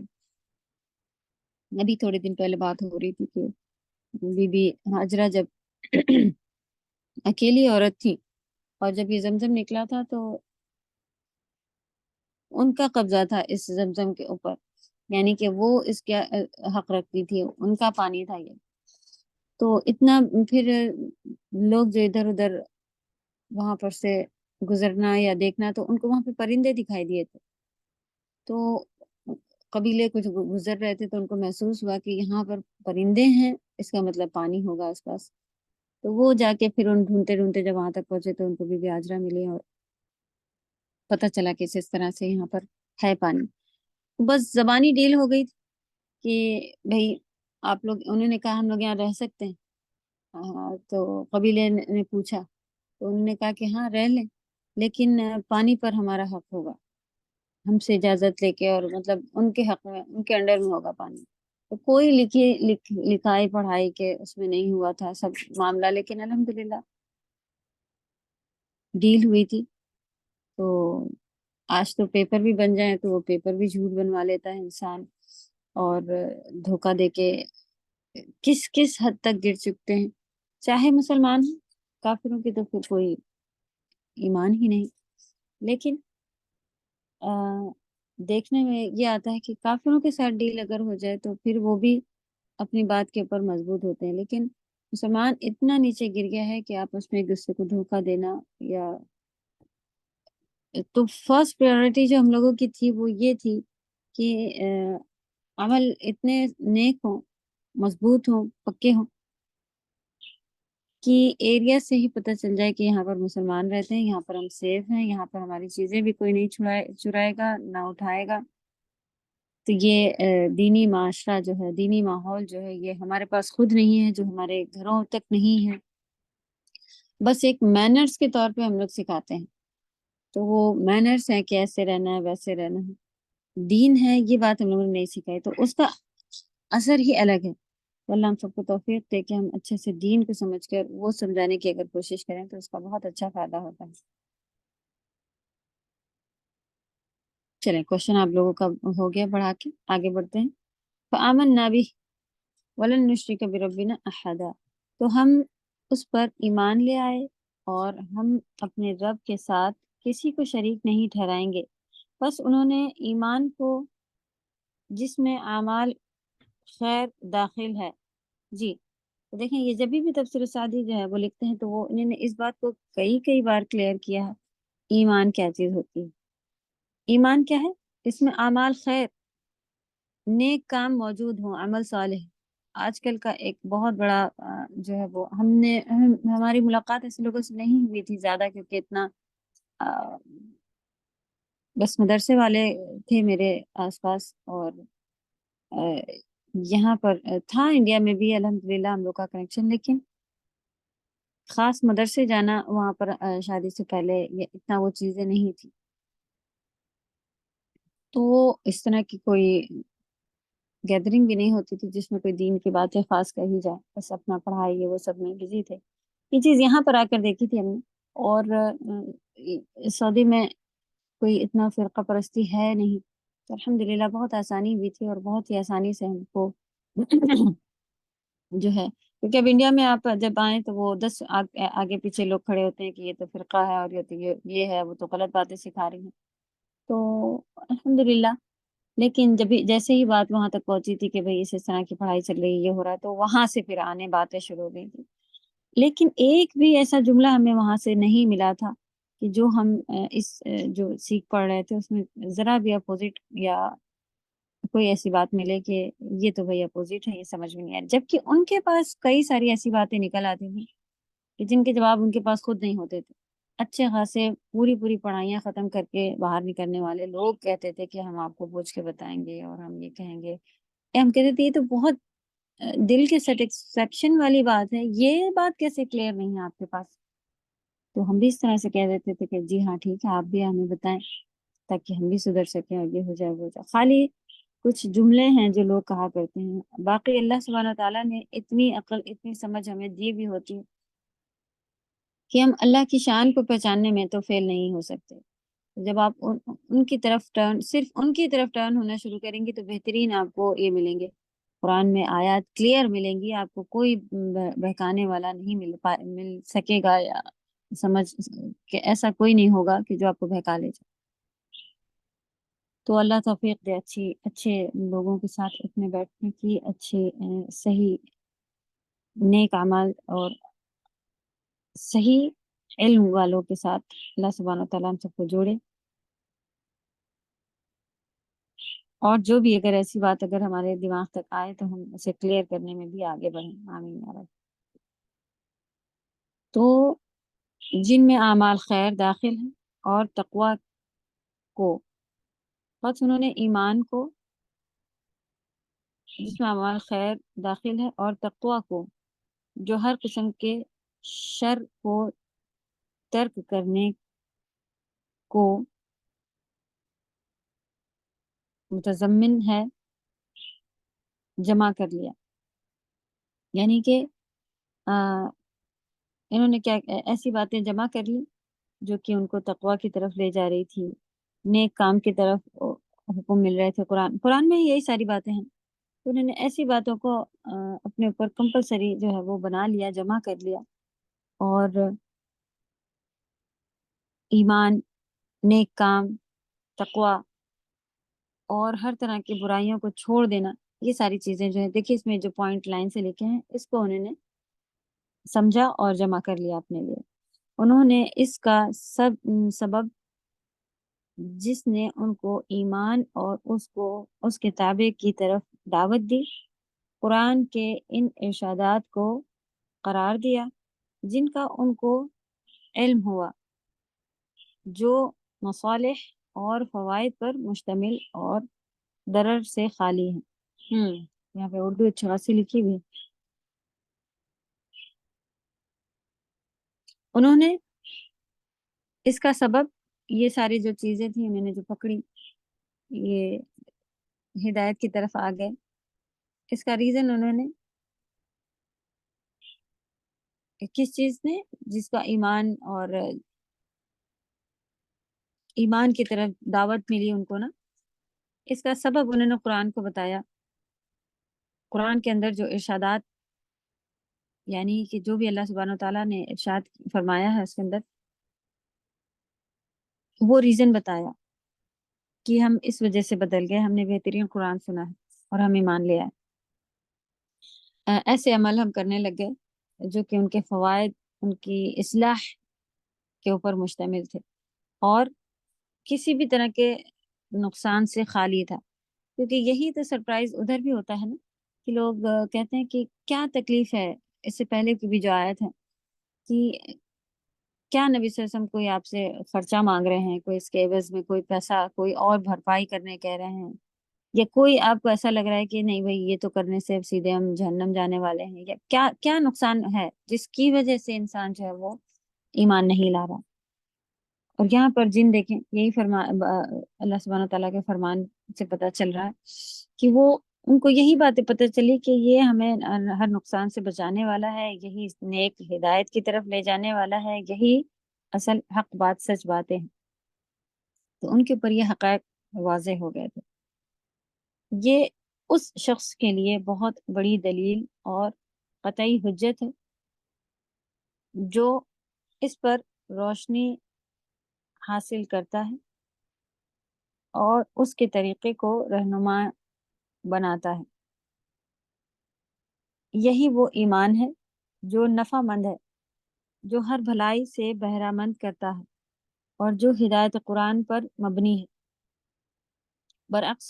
ابھی تھوڑے دن پہلے بات ہو رہی تھی کہ بی بی ہاجرہ جب اکیلی عورت تھی، اور جب یہ زمزم نکلا تھا تو ان کا قبضہ تھا اس زمزم کے اوپر، یعنی کہ وہ اس کا حق رکھتی تھی، ان کا پانی تھا یہ. تو اتنا پھر لوگ جو ادھر ادھر وہاں پر سے گزرنا یا دیکھنا، تو ان کو وہاں پہ پرندے دکھائی دیے تھے. تو قبیلے کچھ گزر رہے تھے تو ان کو محسوس ہوا کہ یہاں پر پرندے ہیں، اس کا مطلب پانی ہوگا آس پاس. تو وہ جا کے پھر ان ڈھونڈتے ڈھونڈتے جب وہاں تک پہنچے تو ان کو بی بی ہاجرہ ملی، اور پتہ چلا کہ اس طرح سے یہاں پر ہے پانی. بس زبانی ڈیل ہو گئی کہ بھئی آپ لوگ، انہوں نے کہا ہم لوگ یہاں رہ سکتے ہیں. تو قبیلے نے پوچھا تو انہوں نے کہا کہ ہاں رہ لیں، لیکن پانی پر ہمارا حق ہوگا، ہم سے اجازت لے کے، اور مطلب ان کے حق میں، ان کے انڈر میں ہوگا پانی. تو کوئی لکھائی پڑھائی کے اس میں نہیں ہوا تھا سب معاملہ، لیکن الحمدللہ ڈیل ہوئی تھی. تو آج تو پیپر بھی بن جائیں تو وہ پیپر بھی جھوٹ بنوا لیتا ہے انسان، اور دھوکہ دے کے کس کس حد تک گر چکتے ہیں. چاہے مسلمان ہوں، کافروں کی تو پھر کوئی ایمان ہی نہیں. لیکن دیکھنے میں یہ آتا ہے کہ کافروں کے ساتھ ڈیل اگر ہو جائے تو پھر وہ بھی اپنی بات کے اوپر مضبوط ہوتے ہیں، لیکن مسلمان اتنا نیچے گر گیا ہے کہ آپس میں ایک دوسرے کو دھوکہ دینا یا تو فرسٹ پریورٹی جو ہم لوگوں کی تھی وہ یہ تھی کہ عمل اتنے نیک ہوں، مضبوط ہوں، پکے ہوں کہ ایریا سے ہی پتہ چل جائے کہ یہاں پر مسلمان رہتے ہیں، یہاں پر ہم سیف ہیں، یہاں پر ہماری چیزیں بھی کوئی نہیں چرائے گا، نہ اٹھائے گا۔ تو یہ دینی معاشرہ جو ہے، دینی ماحول جو ہے، یہ ہمارے پاس خود نہیں ہے، جو ہمارے گھروں تک نہیں ہے، بس ایک مینرز کے طور پہ ہم لوگ سکھاتے ہیں۔ تو وہ مینرز ہیں کہ ایسے رہنا ہے، ویسے رہنا ہے، دین ہے یہ بات ہم لوگوں نے نہیں سکھائی، تو اس کا اثر ہی الگ ہے۔ تو اللہ ہم سب کو توفیق دے کہ ہم اچھے سے دین کو سمجھ کر وہ سمجھانے کی اگر کوشش کریں تو اس کا بہت اچھا فائدہ ہوتا ہے۔ چلیں کوشچن آپ لوگوں کا ہو گیا پڑھا کے آگے بڑھتے ہیں۔ فآمنا بہ ولن نشرک بربنا احدا، تو ہم اس پر ایمان لے آئے اور ہم اپنے رب کے ساتھ کسی کو شریک نہیں ٹھہرائیں گے۔ بس انہوں نے ایمان کو جس میں اعمال خیر داخل ہے، جی تو دیکھیں یہ جب بھی تفسیر سعدی جو ہے وہ لکھتے ہیں تو وہ انہوں نے اس بات کو کئی بار کلیئر کیا ہے، ایمان کیا چیز ہوتی ہے۔ ایمان کیا ہے؟ اس میں اعمال خیر، نیک کام موجود ہوں، عمل صالح۔ آج کل کا ایک بہت بڑا جو ہے وہ ہماری ملاقات ایسے لوگوں سے نہیں ہوئی تھی زیادہ، کیونکہ اتنا بس مدرسے والے تھے میرے آس پاس، اور یہاں پر تھا انڈیا میں بھی الحمدللہ ہم لوگ کا کنیکشن، لیکن خاص مدرسے جانا وہاں پر شادی سے پہلے یہ اتنا وہ چیزیں نہیں تھی، تو اس طرح کی کوئی گیدرنگ بھی نہیں ہوتی تھی جس میں کوئی دین کی باتیں خاص کہی جائے، بس اپنا پڑھائی یہ وہ سب میں بزی تھے۔ یہ چیز یہاں پر آ کر دیکھی تھی ہم نے، اور سعودی میں کوئی اتنا فرقہ پرستی ہے نہیں، تو الحمدللہ بہت آسانی بھی تھی اور بہت ہی آسانی سے ہم کو جو ہے، کیونکہ اب انڈیا میں آپ جب آئیں تو وہ 10 آگے پیچھے لوگ کھڑے ہوتے ہیں کہ یہ تو فرقہ ہے اور یہ تو یہ ہے، وہ تو غلط باتیں سکھا رہی ہیں، تو الحمدللہ۔ لیکن جیسے ہی بات وہاں تک پہنچی تھی کہ بھئی اس طرح کی پڑھائی چل رہی ہے، یہ ہو رہا ہے، تو وہاں سے پھر آنے باتیں شروع ہو گئی تھی، لیکن ایک بھی ایسا جملہ ہمیں وہاں سے نہیں ملا تھا کہ جو ہم جو سیکھ پڑھ رہے تھے اس میں ذرا بھی اپوزٹ یا کوئی ایسی بات ملے کہ یہ تو بھئی اپوزٹ ہے، یہ سمجھ میں نہیں آ رہی، جبکہ ان کے پاس کئی ساری ایسی باتیں نکل آتی تھیں کہ جن کے جواب ان کے پاس خود نہیں ہوتے تھے۔ اچھے خاصے پوری پڑھائیاں ختم کر کے باہر نکلنے والے لوگ کہتے تھے کہ ہم آپ کو پوچھ کے بتائیں گے اور ہم یہ کہیں گے، ہم کہتے تھے یہ تو بہت دل کے سیٹسفیکشن والی بات ہے، یہ بات کیسے کلیئر نہیں ہے آپ کے پاس؟ تو ہم بھی اس طرح سے کہہ دیتے تھے کہ جی ہاں ٹھیک ہے، آپ بھی ہمیں بتائیں تاکہ ہم بھی سدھر سکیں، اور یہ ہو جائے وہ ہو جائے۔ خالی کچھ جملے ہیں جو لوگ کہا کرتے ہیں، باقی اللہ سبحانہ تعالیٰ نے اتنی عقل اتنی سمجھ ہمیں دی بھی ہوتی کہ ہم اللہ کی شان کو پہچاننے میں تو فیل نہیں ہو سکتے۔ جب آپ ان کی طرف صرف ان کی طرف ٹرن ہونا شروع کریں گے تو بہترین آپ کو یہ ملیں گے، قرآن میں آیات کلیئر ملیں گی، آپ کو کوئی بہکانے والا نہیں مل سکے گا، یا سمجھ کہ ایسا کوئی نہیں ہوگا کہ جو آپ کو بہکا لے جائے۔ تو اللہ توفیق دے اچھے لوگوں کے ساتھ اٹھنے بیٹھنے کی، اچھے صحیح نیک اعمال اور صحیح علم والوں کے ساتھ اللہ سبحانہ وتعالیٰ ہم سب کو جوڑے، اور جو بھی اگر ایسی بات اگر ہمارے دماغ تک آئے تو ہم اسے کلیئر کرنے میں بھی آگے بڑھیں، آمین یا رب۔ تو جن میں اعمال خیر داخل ہیں اور تقوی کو، بس انہوں نے ایمان کو جس میں اعمال خیر داخل ہے اور تقوی کو جو ہر قسم کے شر کو ترک کرنے کو متضمن ہے، جمع کر لیا، یعنی کہ انہوں نے کیا ایسی باتیں جمع کر لی جو کہ ان کو تقوی کی طرف لے جا رہی تھی، نیک کام کی طرف حکم مل رہے تھے، قرآن میں ہی یہی ساری باتیں ہیں، تو انہوں نے ایسی باتوں کو اپنے اوپر کمپلسری جو ہے وہ بنا لیا، جمع کر لیا، اور ایمان، نیک کام، تقوی اور ہر طرح کی برائیوں کو چھوڑ دینا، یہ ساری چیزیں جو ہیں، دیکھیے اس میں جو پوائنٹ لائن سے لکھے ہیں، اس کو انہوں نے سمجھا اور جمع کر لیا اپنے لیے۔ انہوں نے اس کا سبب جس نے ان کو ایمان اور اس کتابے کی طرف دعوت دی، قرآن کے ان ارشادات کو قرار دیا جن کا ان کو علم ہوا، جو مصالح اور فوائد پر مشتمل اور ضرر سے خالی ہیں۔ یہاں پہ اردو اچھا خاصی لکھی ہوئی ہے۔ انہوں نے اس کا سبب، یہ ساری جو چیزیں تھیں انہوں نے جو پکڑی، یہ ہدایت کی طرف آ گئے، اس کا ریزن انہوں نے کس چیز نے، جس کا ایمان اور ایمان کی طرف دعوت ملی ان کو نا، اس کا سبب انہوں نے قرآن کو بتایا۔ قرآن کے اندر جو ارشادات، یعنی کہ جو بھی اللہ سبحانہ وتعالیٰ نے ارشاد فرمایا ہے، اس کے اندر وہ ریزن بتایا کہ ہم اس وجہ سے بدل گئے، ہم نے بہترین قرآن سنا ہے اور ہم ایمان لے آئے۔ ایسے عمل ہم کرنے لگ گئے جو کہ ان کے فوائد، ان کی اصلاح کے اوپر مشتمل تھے اور کسی بھی طرح کے نقصان سے خالی تھا۔ کیونکہ یہی تو سرپرائز ادھر بھی ہوتا ہے نا، کہ لوگ کہتے ہیں کہ کیا تکلیف ہے، اس سے پہلے کی بھی جو آیت ہے کہ کیا نبی صلی اللہ علیہ وسلم کوئی آپ سے خرچہ مانگ رہے ہیں، کوئی اس کے عوض میں کوئی پیسہ، کوئی اور بھرپائی کرنے کہہ رہے ہیں، یا کوئی آپ کو ایسا لگ رہا ہے کہ نہیں بھائی یہ تو کرنے سے سیدھے ہم جہنم جانے والے ہیں، یا کیا کیا نقصان ہے جس کی وجہ سے انسان جو ہے وہ ایمان نہیں لا رہا۔ اور یہاں پر جن دیکھیں، یہی اللہ سبحانہ تعالیٰ کے فرمان سے پتہ چل رہا ہے کہ وہ ان کو یہی باتیں پتہ چلی کہ یہ ہمیں ہر نقصان سے بچانے والا ہے، یہی نیک ہدایت کی طرف لے جانے والا ہے، یہی اصل حق بات، سچ باتیں ہیں۔ تو ان کے اوپر یہ حقائق واضح ہو گئے تھے۔ یہ اس شخص کے لیے بہت بڑی دلیل اور قطعی حجت ہے جو اس پر روشنی حاصل کرتا ہے اور اس کے طریقے کو رہنما بناتا ہے۔ یہی وہ ایمان ہے جو نفع مند ہے، جو ہر بھلائی سے بہرہ مند کرتا ہے اور جو ہدایت قرآن پر مبنی ہے، برعکس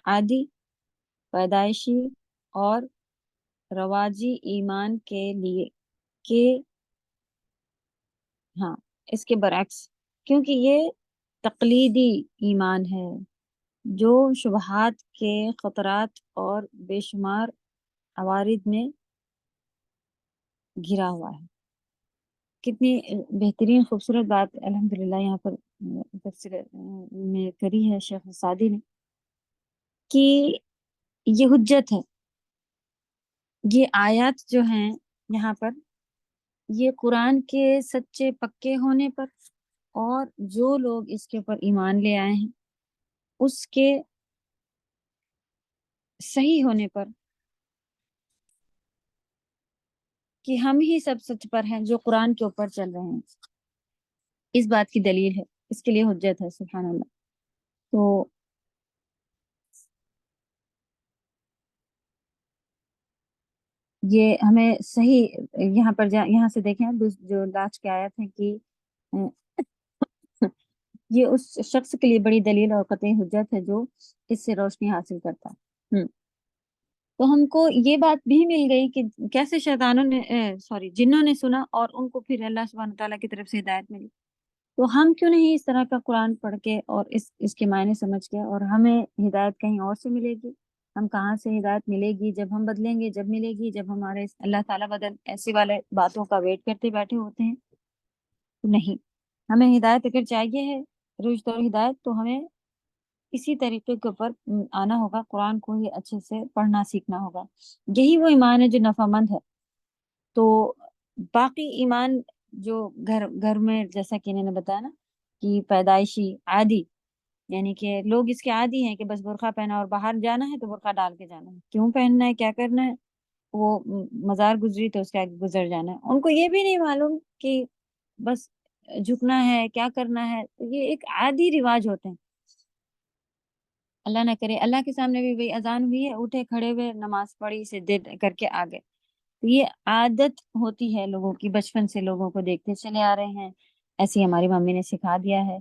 عادی، پیدائشی اور رواجی ایمان کے لیے کہ ہاں، اس کے برعکس، کیونکہ یہ تقلیدی ایمان ہے جو شبہات کے خطرات اور بے شمار عوارض میں گھرا ہوا ہے۔ کتنی بہترین خوبصورت بات الحمدللہ یہاں پر تفسیر میں کری ہے شیخ سعدی نے، کہ یہ حجت ہے، یہ آیات جو ہیں یہاں پر، یہ قرآن کے سچے پکے ہونے پر اور جو لوگ اس کے اوپر ایمان لے آئے ہیں اس کے صحیح ہونے پر، کہ ہم ہی سب سچ پر ہیں جو قرآن کے اوپر چل رہے ہیں، اس بات کی دلیل ہے، اس کے لیے حجت ہے۔ سبحان اللہ۔ تو یہ ہمیں صحیح، یہاں پر یہاں سے دیکھیں جو لاسٹ کی آیت ہے کہ یہ اس شخص کے لیے بڑی دلیل اور قطعی حجت ہے جو اس سے روشنی حاصل کرتا ہے۔ تو ہم کو یہ بات بھی مل گئی کہ کیسے شیطانوں نے جنوں نے سنا اور ان کو پھر اللہ سبحانہ تعالیٰ کی طرف سے ہدایت ملی۔ تو ہم کیوں نہیں اس طرح کا قرآن پڑھ کے اور اس کے معنی سمجھ کے، اور ہمیں ہدایت کہیں اور سے ملے گی، ہم کہاں سے ہدایت ملے گی؟ جب ہم بدلیں گے، جب ملے گی، جب ہمارے اللہ تعالیٰ ایسی والے باتوں کا ویٹ کرتے بیٹھے ہوتے ہیں۔ نہیں، ہمیں ہدایت اگر چاہیے ہے، رشد اور ہدایت، تو ہمیں اسی طریقے کے اوپر آنا ہوگا، قرآن کو ہی اچھے سے پڑھنا سیکھنا ہوگا۔ یہی وہ ایمان ہے جو نفع مند ہے۔ تو باقی ایمان جو گھر میں، جیسا کہ انہوں نے بتایا نا کہ پیدائشی عادی، یعنی کہ لوگ اس کے عادی ہیں کہ بس برقع پہنا اور باہر جانا ہے تو برقع ڈال کے جانا ہے، کیوں پہننا ہے، کیا کرنا ہے، وہ مزار گزری تو اس کے آگے گزر جانا ہے، ان کو یہ بھی نہیں معلوم کہ بس جھکنا ہے، کیا کرنا ہے۔ یہ ایک عادی رواج ہوتے ہیں۔ اللہ نہ کرے اللہ کے سامنے بھی وہی اذان ہوئی ہے، اٹھے کھڑے ہوئے نماز پڑھی سجدے کر کے آ گئے. تو یہ عادت ہوتی ہے لوگوں کی، بچپن سے لوگوں کو دیکھتے چلے آ رہے ہیں، ایسے ہماری ممی نے سکھا دیا ہے.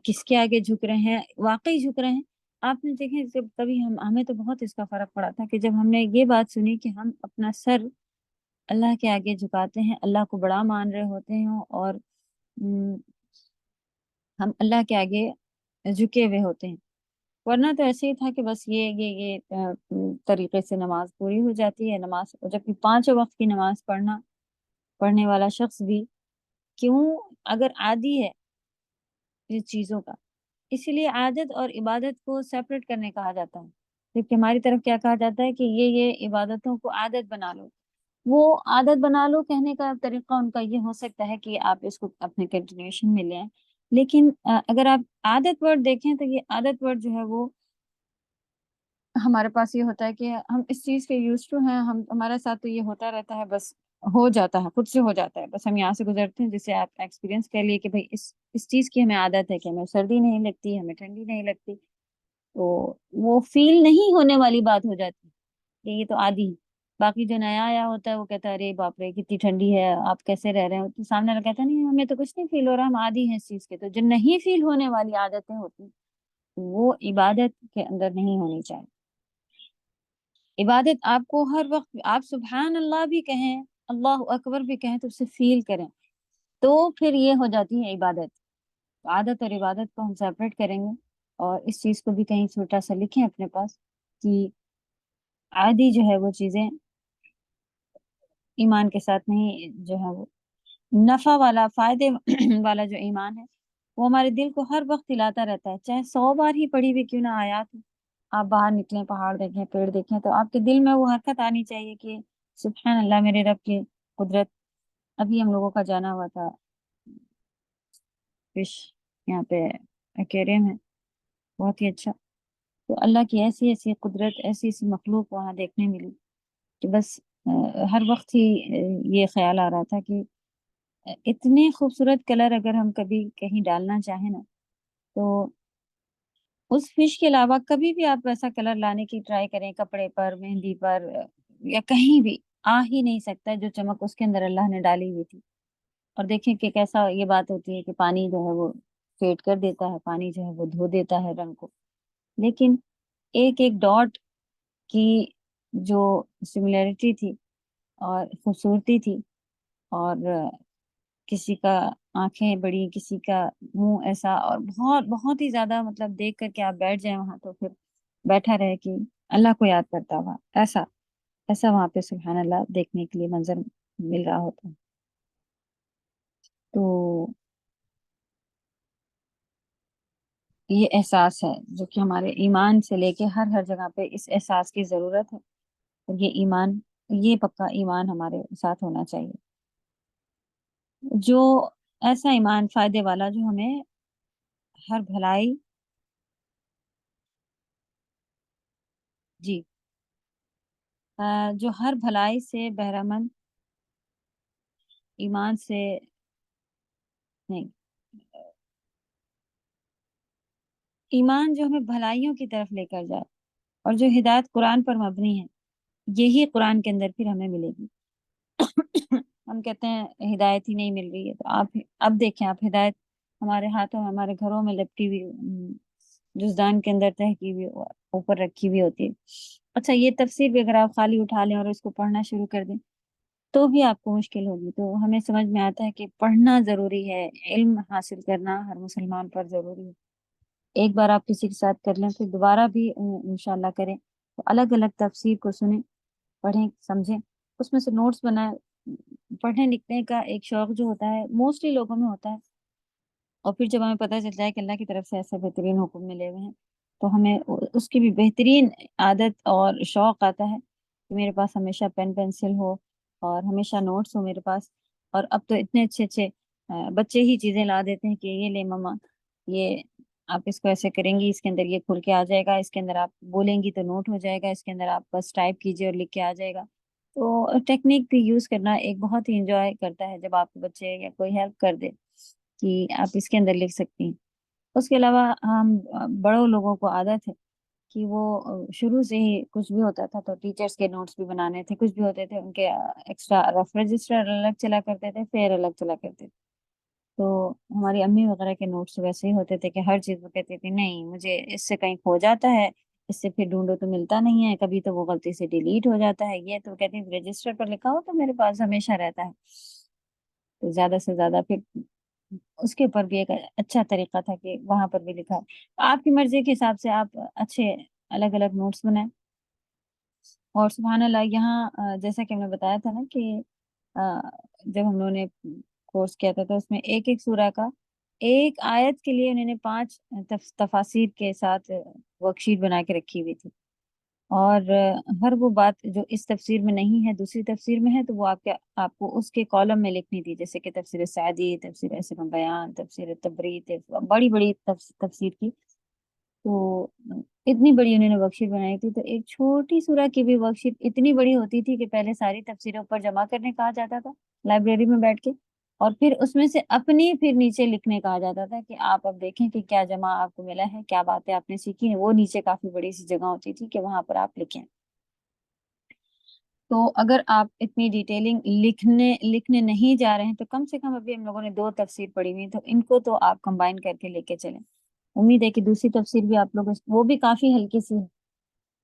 کس کے آگے جھک رہے ہیں؟ واقعی جھک رہے ہیں. آپ نے دیکھیں جب کبھی ہمیں تو بہت اس کا فرق پڑا تھا کہ جب ہم نے یہ بات سنی کہ ہم اپنا سر اللہ کے آگے جھکاتے ہیں، اللہ کو بڑا مان رہے ہوتے ہیں، اور ہم اللہ کے آگے جھکے ہوئے ہوتے ہیں. ورنہ تو ایسے ہی تھا کہ بس یہ طریقے سے نماز پوری ہو جاتی ہے. نماز جبکہ 5 وقت کی نماز پڑھنے والا شخص بھی کیوں اگر عادی ہے ان چیزوں کا، اسی لیے عادت اور عبادت کو سیپریٹ کرنے کہا جاتا ہے. جبکہ ہماری طرف کیا کہا جاتا ہے کہ یہ عبادتوں کو عادت بنا لو. وہ عادت بنا لو کہنے کا طریقہ ان کا یہ ہو سکتا ہے کہ آپ اس کو اپنے کنٹینیوشن میں لیں، لیکن اگر آپ عادت ورڈ دیکھیں تو یہ عادت ورڈ جو ہے وہ ہمارے پاس یہ ہوتا ہے کہ ہم اس چیز کے یوز ٹو ہیں، ہمارے ساتھ تو یہ ہوتا رہتا ہے، بس ہو جاتا ہے، خود سے ہو جاتا ہے، بس ہم یہاں سے گزرتے ہیں. جسے آپ ایکسپیرینس کہہ لیے کہ بھائی اس چیز کی ہمیں عادت ہے کہ ہمیں سردی نہیں لگتی، ہمیں ٹھنڈی نہیں لگتی، تو وہ فیل نہیں ہونے والی بات ہو جاتی کہ یہ تو عادی ہے. باقی جو نیا آیا ہوتا ہے وہ کہتا ہے ارے باپ رے کتنی ٹھنڈی ہے، آپ کیسے رہ رہے ہو؟ تو سامنے والا کہتا ہے نہیں ہمیں تو کچھ نہیں فیل ہو رہا، ہم عادی ہیں اس چیز کے. تو جو نہیں فیل ہونے والی عادتیں ہوتی وہ عبادت کے اندر نہیں ہونی چاہیے. عبادت آپ کو ہر وقت آپ سبحان اللہ بھی کہیں، اللہ اکبر بھی کہیں تو اسے فیل کریں، تو پھر یہ ہو جاتی ہے عبادت. عادت اور عبادت کو ہم سیپریٹ کریں گے، اور اس چیز کو بھی کہیں چھوٹا سا لکھیں اپنے پاس کہ عادی جو ہے وہ چیزیں ایمان کے ساتھ نہیں، جو ہے وہ نفع والا فائدے والا جو ایمان ہے وہ ہمارے دل کو ہر وقت ہلاتا رہتا ہے، چاہے 100 بار ہی پڑھی ہوئی کیوں نہ آیات ہو. آپ باہر نکلیں، پہاڑ دیکھیں، پیڑ دیکھیں، تو آپ کے دل میں وہ حرکت آنی چاہیے کہ سبحان اللہ میرے رب کی قدرت. ابھی ہم لوگوں کا جانا ہوا تھا فش یہاں پہ ایکویریم ہے، بہت ہی اچھا. تو اللہ کی ایسی ایسی قدرت، ایسی ایسی مخلوق وہاں دیکھنے ملی کہ بس ہر وقت ہی یہ خیال آ رہا تھا کہ اتنے خوبصورت کلر اگر ہم کبھی کہیں ڈالنا چاہیں نا، تو اس فش کے علاوہ کبھی بھی آپ ایسا کلر لانے کی ٹرائی کریں کپڑے پر، مہندی پر، یا کہیں بھی آ ہی نہیں سکتا جو چمک اس کے اندر اللہ نے ڈالی ہوئی تھی. اور دیکھیں کہ کیسا یہ بات ہوتی ہے کہ پانی جو ہے وہ فیڈ کر دیتا ہے، پانی جو ہے وہ دھو دیتا ہے رنگ کو، لیکن ایک ایک ڈاٹ کی جو سملیرٹی تھی اور خوبصورتی تھی، اور کسی کا آنکھیں بڑی، کسی کا منہ ایسا، اور بہت بہت ہی زیادہ مطلب دیکھ کر کے آپ بیٹھ جائیں وہاں تو پھر بیٹھا رہے کہ اللہ کو یاد کرتا ہوا، ایسا ایسا وہاں پہ سبحان اللہ دیکھنے کے لیے منظر مل رہا ہوتا ہے. تو یہ احساس ہے جو کہ ہمارے ایمان سے لے کے ہر ہر جگہ پہ اس احساس کی ضرورت ہے، اور یہ ایمان، یہ پکا ایمان ہمارے ساتھ ہونا چاہیے، جو ایسا ایمان فائدے والا جو ہمیں ہر بھلائی، جی جو ہر بھلائی سے بہرہ مند، ایمان سے نہیں، ایمان جو ہمیں بھلائیوں کی طرف لے کر جائے، اور جو ہدایت قرآن پر مبنی ہے، یہی قرآن کے اندر پھر ہمیں ملے گی. ہم کہتے ہیں ہدایت ہی نہیں مل رہی ہے، تو آپ اب دیکھیں، آپ ہدایت ہمارے ہاتھوں میں، ہمارے گھروں میں لپٹی ہوئی، جزدان کے اندر تہ کی ہوئی، اوپر رکھی ہوئی ہوتی ہے. اچھا یہ تفسیر بھی اگر آپ خالی اٹھا لیں اور اس کو پڑھنا شروع کر دیں تو بھی آپ کو مشکل ہوگی. تو ہمیں سمجھ میں آتا ہے کہ پڑھنا ضروری ہے، علم حاصل کرنا ہر مسلمان پر ضروری ہے. ایک بار آپ کسی کے ساتھ کر لیں پھر دوبارہ بھی انشاءاللہ کریں، تو الگ الگ تفسیر کو سنیں، پڑھیں، سمجھیں، اس میں سے نوٹس بنائیں. پڑھنے لکھنے کا ایک شوق جو ہوتا ہے موسٹلی لوگوں میں ہوتا ہے، اور پھر جب ہمیں پتہ چلتا ہے کہ اللہ کی طرف سے ایسے بہترین حکم ملے ہوئے ہیں تو ہمیں اس کی بھی بہترین عادت اور شوق آتا ہے کہ میرے پاس ہمیشہ پین پنسل ہو اور ہمیشہ نوٹس ہو میرے پاس. اور اب تو اتنے اچھے اچھے بچے ہی چیزیں لا دیتے ہیں کہ یہ لے مما، یہ آپ اس کو ایسے کریں گی، اس کے اندر یہ کھل کے آ جائے گا، اس کے اندر آپ بولیں گی تو نوٹ ہو جائے گا، اس کے اندر آپ بس ٹائپ کیجیے اور لکھ کے آ جائے گا. تو ٹیکنیک بھی یوز کرنا ایک بہت ہی انجوائے کرتا ہے جب آپ کے بچے یا کوئی ہیلپ کر دے کہ آپ اس کے اندر لکھ سکتی ہیں. اس کے علاوہ ہم بڑوں لوگوں کو عادت ہے کہ وہ شروع سے ہی کچھ بھی ہوتا تھا تو ٹیچرس کے نوٹس بھی بنانے تھے، کچھ بھی ہوتے تھے ان کے ایکسٹرا رف رجسٹر الگ چلا کرتے تھے، فیئر الگ چلا کرتے تھے. تو ہماری امی وغیرہ کے نوٹس ویسے ہی ہوتے تھے کہ ہر چیز وہ کہتی تھی نہیں مجھے اس سے کہیں کھو جاتا ہے، اس سے پھر ڈھونڈو تو ملتا نہیں ہے، کبھی تو وہ غلطی سے ڈیلیٹ ہو جاتا ہے، یہ تو کہتی ہیں رجسٹر پر لکھا ہو تو میرے پاس ہمیشہ رہتا ہے. تو زیادہ سے زیادہ پھر اس کے اوپر بھی ایک اچھا طریقہ تھا کہ وہاں پر بھی لکھا ہے. آپ کی مرضی کے حساب سے آپ اچھے الگ الگ نوٹس بنائیں. اور سبحان اللہ یہاں جیسا کہ ہم نے بتایا تھا نا کہ جب ہم لوگوں نے کورس کیا تھا تو اس میں ایک ایک سورہ کا ایک آیت کے لیے انہوں نے 5 تفاسیر کے ساتھ ورک شیٹ بنا کے رکھی ہوئی تھی. اور ہر وہ بات جو اس تفسیر میں نہیں ہے دوسری تفسیر میں ہے تو وہ آپ کو اس کے کالم میں لکھنی تھی، جیسے کہ تفسیر سعدی، تفسیر اسم بیان، تفسیر تبری، بڑی بڑی تفسیر کی. تو اتنی بڑی انہوں نے ورک شیٹ بنائی تھی، تو ایک چھوٹی سورہ کی بھی ورک شیٹ اتنی بڑی ہوتی تھی کہ پہلے ساری تفسیروں پر جمع کرنے کہا جاتا تھا لائبریری میں بیٹھ کے، اور پھر اس میں سے اپنی پھر نیچے لکھنے کہا جاتا تھا کہ آپ اب دیکھیں کہ کیا جمع آپ کو ملا ہے، کیا باتیں آپ نے سیکھی ہیں. وہ نیچے کافی بڑی سی جگہ ہوتی تھی کہ وہاں پر آپ لکھیں. تو اگر آپ اتنی ڈیٹیلنگ لکھنے نہیں جا رہے ہیں تو کم سے کم ابھی ہم لوگوں نے 2 تفسیر پڑھی ہوئی تو ان کو تو آپ کمبائن کر کے لے کے چلیں. امید ہے کہ دوسری تفسیر بھی آپ لوگ وہ بھی کافی ہلکی سی ہے،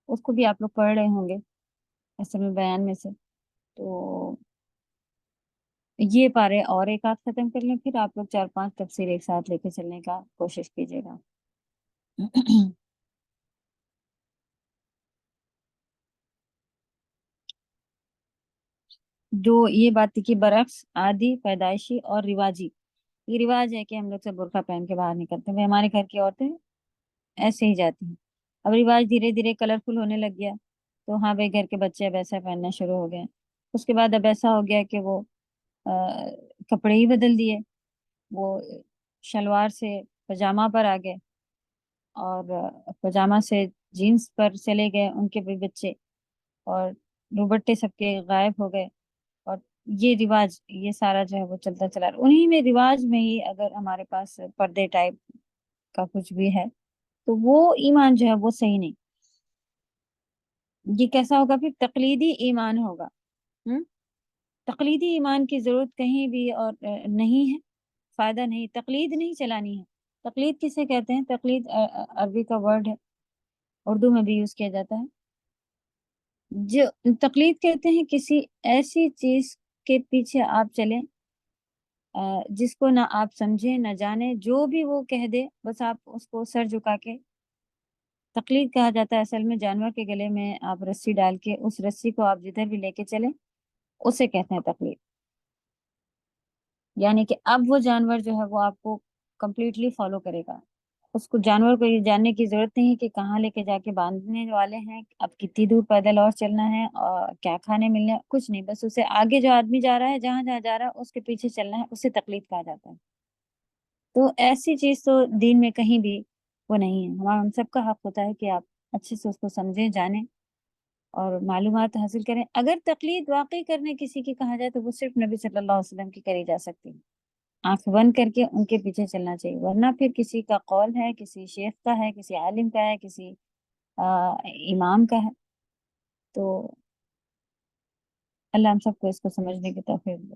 اس کو بھی آپ لوگ پڑھ رہے ہوں گے اصل میں بیان میں سے. تو یہ پارے اور ایک آدھ ختم کر لیں، پھر آپ لوگ 4-5 تفسیر ایک ساتھ لے کے چلنے کا کوشش کیجیے گا. جو یہ بات تھی کہ برعکس عادی، پیدائشی اور رواجی. یہ رواج ہے کہ ہم لوگ سے برقع پہن کے باہر نکلتے ہیں، ہمارے گھر کی عورتیں ایسے ہی جاتی ہیں. اب رواج دھیرے دھیرے کلرفل ہونے لگ گیا تو ہاں بھائی گھر کے بچے اب ایسا پہننا شروع ہو گئے. اس کے بعد اب ایسا ہو گیا کہ وہ کپڑے ہی بدل دیے، وہ شلوار سے پاجامہ پر آ گئے اور پاجامہ سے جینس پر چلے گئے ان کے بھی بچے، اور دوپٹے سب کے غائب ہو گئے. اور یہ رواج یہ سارا جو ہے وہ چلتا چلا رہا. انہی میں رواج میں ہی اگر ہمارے پاس پردے ٹائپ کا کچھ بھی ہے تو وہ ایمان جو ہے وہ صحیح نہیں. یہ کیسا ہوگا؟ پھر تقلیدی ایمان ہوگا. تقلیدی ایمان کی ضرورت کہیں بھی اور نہیں ہے، فائدہ نہیں، تقلید نہیں چلانی ہے. تقلید کسے کہتے ہیں؟ تقلید عربی کا ورڈ ہے، اردو میں بھی یوز کیا جاتا ہے. جو تقلید کہتے ہیں کسی ایسی چیز کے پیچھے آپ چلیں جس کو نہ آپ سمجھیں نہ جانیں، جو بھی وہ کہہ دے بس آپ اس کو سر جھکا کے. تقلید کہا جاتا ہے اصل میں جانور کے گلے میں آپ رسی ڈال کے اس رسی کو آپ جدھر بھی لے کے چلیں اسے کہتے ہیں تقلید. یعنی کہ اب وہ جانور جو ہے وہ آپ کو کمپلیٹلی فالو کرے گا. اس کو جانور کو یہ جاننے کی ضرورت نہیں ہے کہ کہاں لے کے جا کے باندھنے والے ہیں، اب کتنی دور پیدل اور چلنا ہے اور کیا کھانے ملنے، کچھ نہیں. بس اسے آگے جو آدمی جا رہا ہے جہاں جہاں جا رہا ہے اس کے پیچھے چلنا ہے، اسے تقلید کہا جاتا ہے. تو ایسی چیز تو دین میں کہیں بھی وہ نہیں ہے. ہم سب کا حق ہوتا ہے کہ آپ اچھے سے اس کو سمجھیں، جانیں اور معلومات حاصل کریں. اگر تقلید واقعی کرنے کسی کی کہا جائے تو وہ صرف نبی صلی اللہ علیہ وسلم کی کری جا سکتی ہے. آنکھ بند کر کے ان کے پیچھے چلنا چاہیے، ورنہ پھر کسی کا قول ہے، کسی شیخ کا ہے، کسی عالم کا ہے، کسی امام کا ہے. تو اللہ ہم سب کو اس کو سمجھنے کی توفیق دے.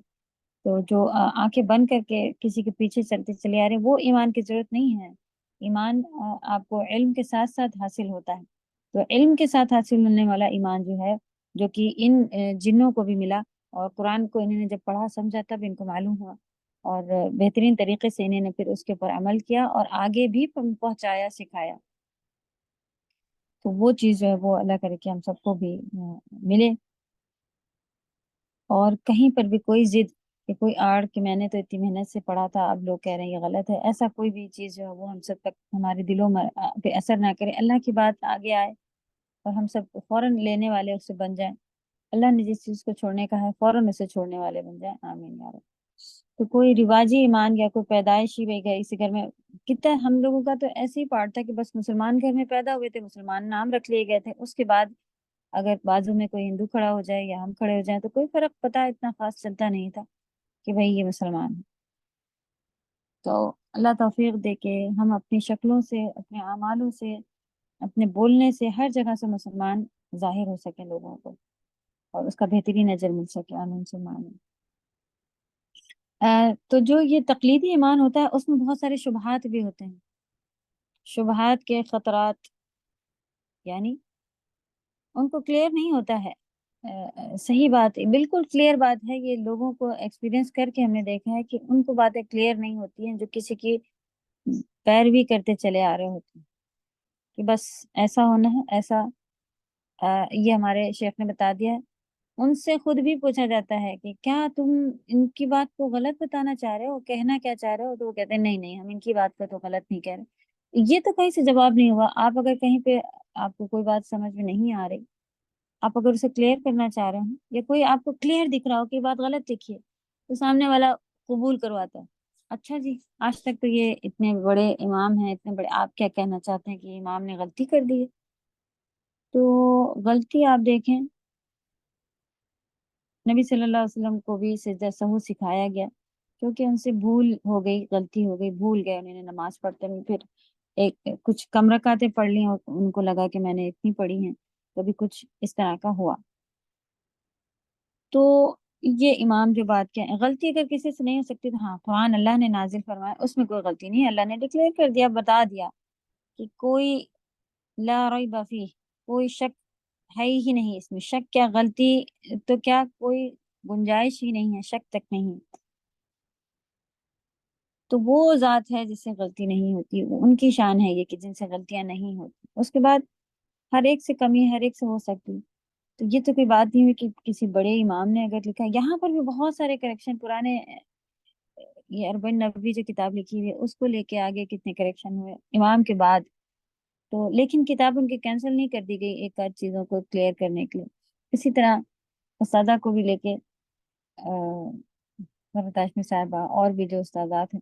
تو جو آنکھیں بند کر کے کسی کے پیچھے چلتے چلے آ رہے ہیں وہ ایمان کی ضرورت نہیں ہے. ایمان آپ کو علم کے ساتھ ساتھ حاصل ہوتا ہے. تو علم کے ساتھ حاصل ہونے والا ایمان جو ہے، جو کہ ان جنوں کو بھی ملا اور قرآن کو انہوں نے جب پڑھا سمجھا تب ان کو معلوم ہوا اور بہترین طریقے سے انہوں نے پھر اس کے اوپر عمل کیا اور آگے بھی پہنچایا، سکھایا. تو وہ چیز جو ہے وہ اللہ کرے کہ ہم سب کو بھی ملے. اور کہیں پر بھی کوئی ضد کہ کوئی آڑ کہ میں نے تو اتنی محنت سے پڑھا تھا اب لوگ کہہ رہے ہیں یہ غلط ہے، ایسا کوئی بھی چیز جو ہے وہ ہم سب تک ہمارے دلوں میں پہ اثر نہ کرے. اللہ کی بات آگے آئے اور ہم سب فوراً لینے والے اس سے بن جائیں. اللہ نے جس چیز کو چھوڑنے کا ہے فوراً اسے چھوڑنے والے بن جائیں. آمین یا رب. تو کوئی رواجی ایمان یا کوئی پیدائشی بھائی گئے اسی گھر میں کتنا ہم لوگوں کا تو ایسے ہی پارٹ تھا کہ بس مسلمان گھر میں پیدا ہوئے تھے، مسلمان نام رکھ لیے گئے تھے. اس کے بعد اگر بازو میں کوئی ہندو کھڑا ہو جائے یا ہم کھڑے ہو جائیں تو کوئی فرق پتہ اتنا خاص چلتا نہیں تھا کہ بھائی یہ مسلمان ہے. تو اللہ توفیق دے کہ ہم اپنی شکلوں سے، اپنے اعمالوں سے اپنے بولنے سے ہر جگہ سے مسلمان ظاہر ہو سکے لوگوں کو، اور اس کا بہترین اجر مل سکے، آمین ثم آمین۔ تو جو یہ تقلیدی ایمان ہوتا ہے اس میں بہت سارے شبہات بھی ہوتے ہیں، شبہات کے خطرات، یعنی ان کو کلیئر نہیں ہوتا ہے۔ صحیح بات ہے، بالکل کلیئر بات ہے، یہ لوگوں کو ایکسپیرینس کر کے ہم نے دیکھا ہے کہ ان کو باتیں کلیئر نہیں ہوتی ہیں جو کسی کی پیروی کرتے چلے آ رہے ہوتے ہیں کہ بس ایسا ہونا ہے، ایسا یہ ہمارے شیخ نے بتا دیا ہے۔ ان سے خود بھی پوچھا جاتا ہے کہ کیا تم ان کی بات کو غلط بتانا چاہ رہے ہو، کہنا کیا چاہ رہے ہو؟ تو وہ کہتے ہیں نہیں نہیں، ہم ان کی بات کو تو غلط نہیں کہہ رہے۔ یہ تو کہیں سے جواب نہیں ہوا۔ آپ اگر کہیں پہ آپ کو کوئی بات سمجھ میں نہیں آ رہی، آپ اگر اسے کلیئر کرنا چاہ رہے ہیں، یا کوئی آپ کو کلیئر دکھ رہا ہو کہ بات غلط لکھی ہے، تو سامنے والا قبول کرواتا ہے، اچھا جی آج تک تو یہ اتنے بڑے امام ہیں، اتنے بڑے، آپ کیا کہنا چاہتے ہیں کہ امام نے غلطی کر دی ہے؟ تو غلطی آپ دیکھیں، نبی صلی اللہ علیہ وسلم کو بھی سجدہ سہو سکھایا گیا کیونکہ ان سے بھول ہو گئی، غلطی ہو گئی، بھول گئے، انہوں نے نماز پڑھتے میں پھر ایک کچھ کم رکعتیں پڑھ لی اور ان کو لگا کہ میں نے اتنی پڑھی ہیں، کبھی کچھ اس طرح کا ہوا۔ تو یہ امام جو بات کیا غلطی اگر کسی سے نہیں ہو سکتی تو ہاں قرآن اللہ نے نازل فرمایا، اس میں کوئی غلطی نہیں ہے، اللہ نے ڈکلیئر کر دیا، بتا دیا کہ کوئی لا ریب فیہ، کوئی شک ہے ہی نہیں اس میں، شک کیا، غلطی تو کیا، کوئی گنجائش ہی نہیں ہے، شک تک نہیں۔ تو وہ ذات ہے جس سے غلطی نہیں ہوتی، ان کی شان ہے یہ کہ جن سے غلطیاں نہیں ہوتی۔ اس کے بعد ہر ایک سے کمی ہر ایک سے ہو سکتی، تو یہ تو کوئی بات نہیں ہوئی کہ کسی بڑے امام نے اگر لکھا۔ یہاں پر بھی بہت سارے کریکشن، پرانے یہ اربعین نووی جو کتاب لکھی ہوئی ہے اس کو لے کے آگے کتنے کریکشن ہوئے امام کے بعد، تو لیکن کتاب ان کی کینسل نہیں کر دی گئی ایک آدھ چیزوں کو کلیئر کرنے کے لیے۔ اسی طرح استادہ کو بھی لے کے حضرت ہاشمی صاحبہ اور بھی جو استادات ہیں،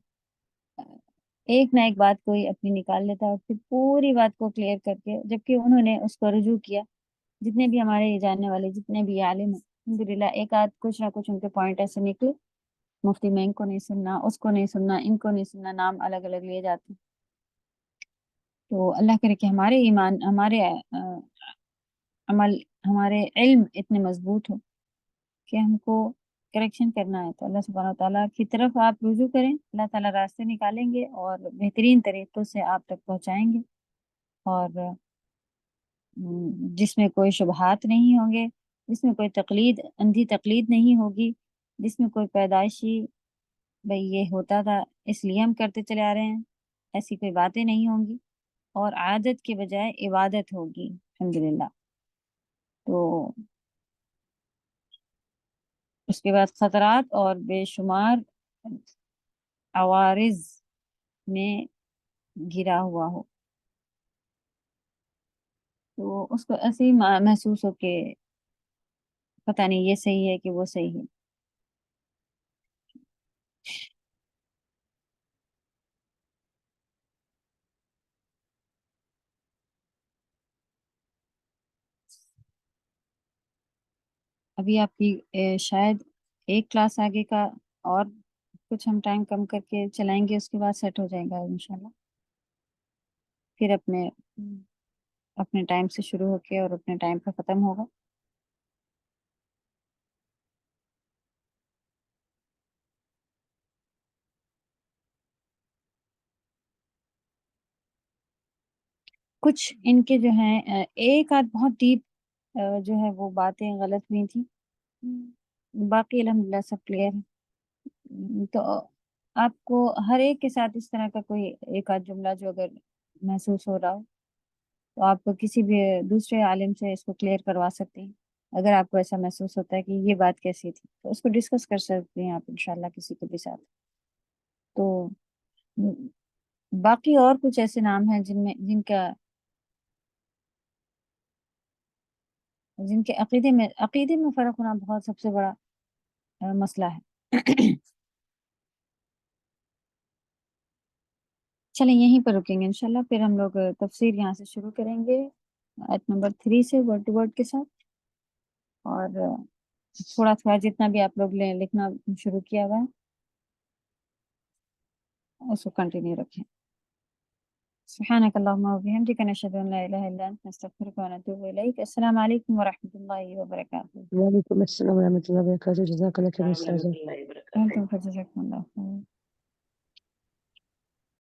ایک نہ ایک بات کوئی اپنی نکال لیتا ہے اور پھر پوری بات کو کلیئر کر کے، جبکہ انہوں نے اس کو رجوع کیا، جتنے بھی ہمارے یہ جاننے والے، جتنے بھی عالم ہیں، الحمدللہ ایک آدھ کچھ نہ کچھ ان کے پوائنٹ ایسے نکلے، مفتی میں ان کو نہیں سننا، اس کو نہیں سننا، ان کو نہیں سننا، نام الگ الگ لیے جاتے ہیں۔ تو اللہ کرے کہ ہمارے ایمان، ہمارے عمل، ہمارے علم اتنے مضبوط ہو کہ ہم کو کریکشن کرنا ہے تو اللہ سبحانہ وتعالیٰ کی طرف آپ رجوع کریں، اللہ تعالیٰ راستے نکالیں گے اور بہترین طریقوں سے آپ تک پہنچائیں گے، اور جس میں کوئی شبہات نہیں ہوں گے، جس میں کوئی تقلید، اندھی تقلید نہیں ہوگی، جس میں کوئی پیدائشی بھئی یہ ہوتا تھا اس لیے ہم کرتے چلے آ رہے ہیں، ایسی کوئی باتیں نہیں ہوں گی، اور عادت کے بجائے عبادت ہوگی الحمدللہ۔ تو اس کے بعد خطرات اور بے شمار عوارض میں گھرا ہوا ہو، تو اس کو ایسے ہی محسوس ہو کہ پتہ نہیں یہ صحیح ہے کہ وہ صحیح ہے۔ ابھی آپ کی شاید ایک کلاس آگے کا، اور کچھ ہم ٹائم کم کر کے چلائیں گے، اس کے بعد سیٹ ہو جائے گا انشاءاللہ، پھر اپنے ٹائم سے شروع ہو کے اور اپنے ٹائم پہ ختم ہوگا۔ کچھ ان کے جو ہیں ایک آدھ بہت ڈیپ جو ہے وہ باتیں غلط ہوئی تھیں، باقی الحمدللہ سب کلیئر ہے۔ تو آپ کو ہر ایک کے ساتھ اس طرح کا کوئی ایک آدھ جملہ جو اگر محسوس ہو رہا ہو تو آپ کسی بھی دوسرے عالم سے اس کو کلیئر کروا سکتے ہیں۔ اگر آپ کو ایسا محسوس ہوتا ہے کہ یہ بات کیسی تھی تو اس کو ڈسکس کر سکتے ہیں آپ انشاءاللہ کسی کے بھی ساتھ۔ تو باقی اور کچھ ایسے نام ہیں جن کے عقیدے میں فرق ہونا بہت سب سے بڑا مسئلہ ہے۔ چلیں یہیں پر رکیں گے انشاءاللہ، پھر ہم لوگ تفسیر یہاں سے شروع کریں گے آیت نمبر 3 سے ورڈ ٹو ورڈ کے ساتھ، اور تھوڑا تھوڑا جتنا بھی آپ لوگ لکھنا شروع کیا ہوا ہے اس کو کنٹینیو رکھیں۔ سبحانك اللهم وبحمدك نشهد أن لا إله إلا أنت نستغفرك ونتوب إليك. السلام عليكم ورحمة الله وبركاته. وعليكم السلام ورحمة الله وبركاته، جزاك الله خير أستاذة. أنتم فجزاكم الله خير.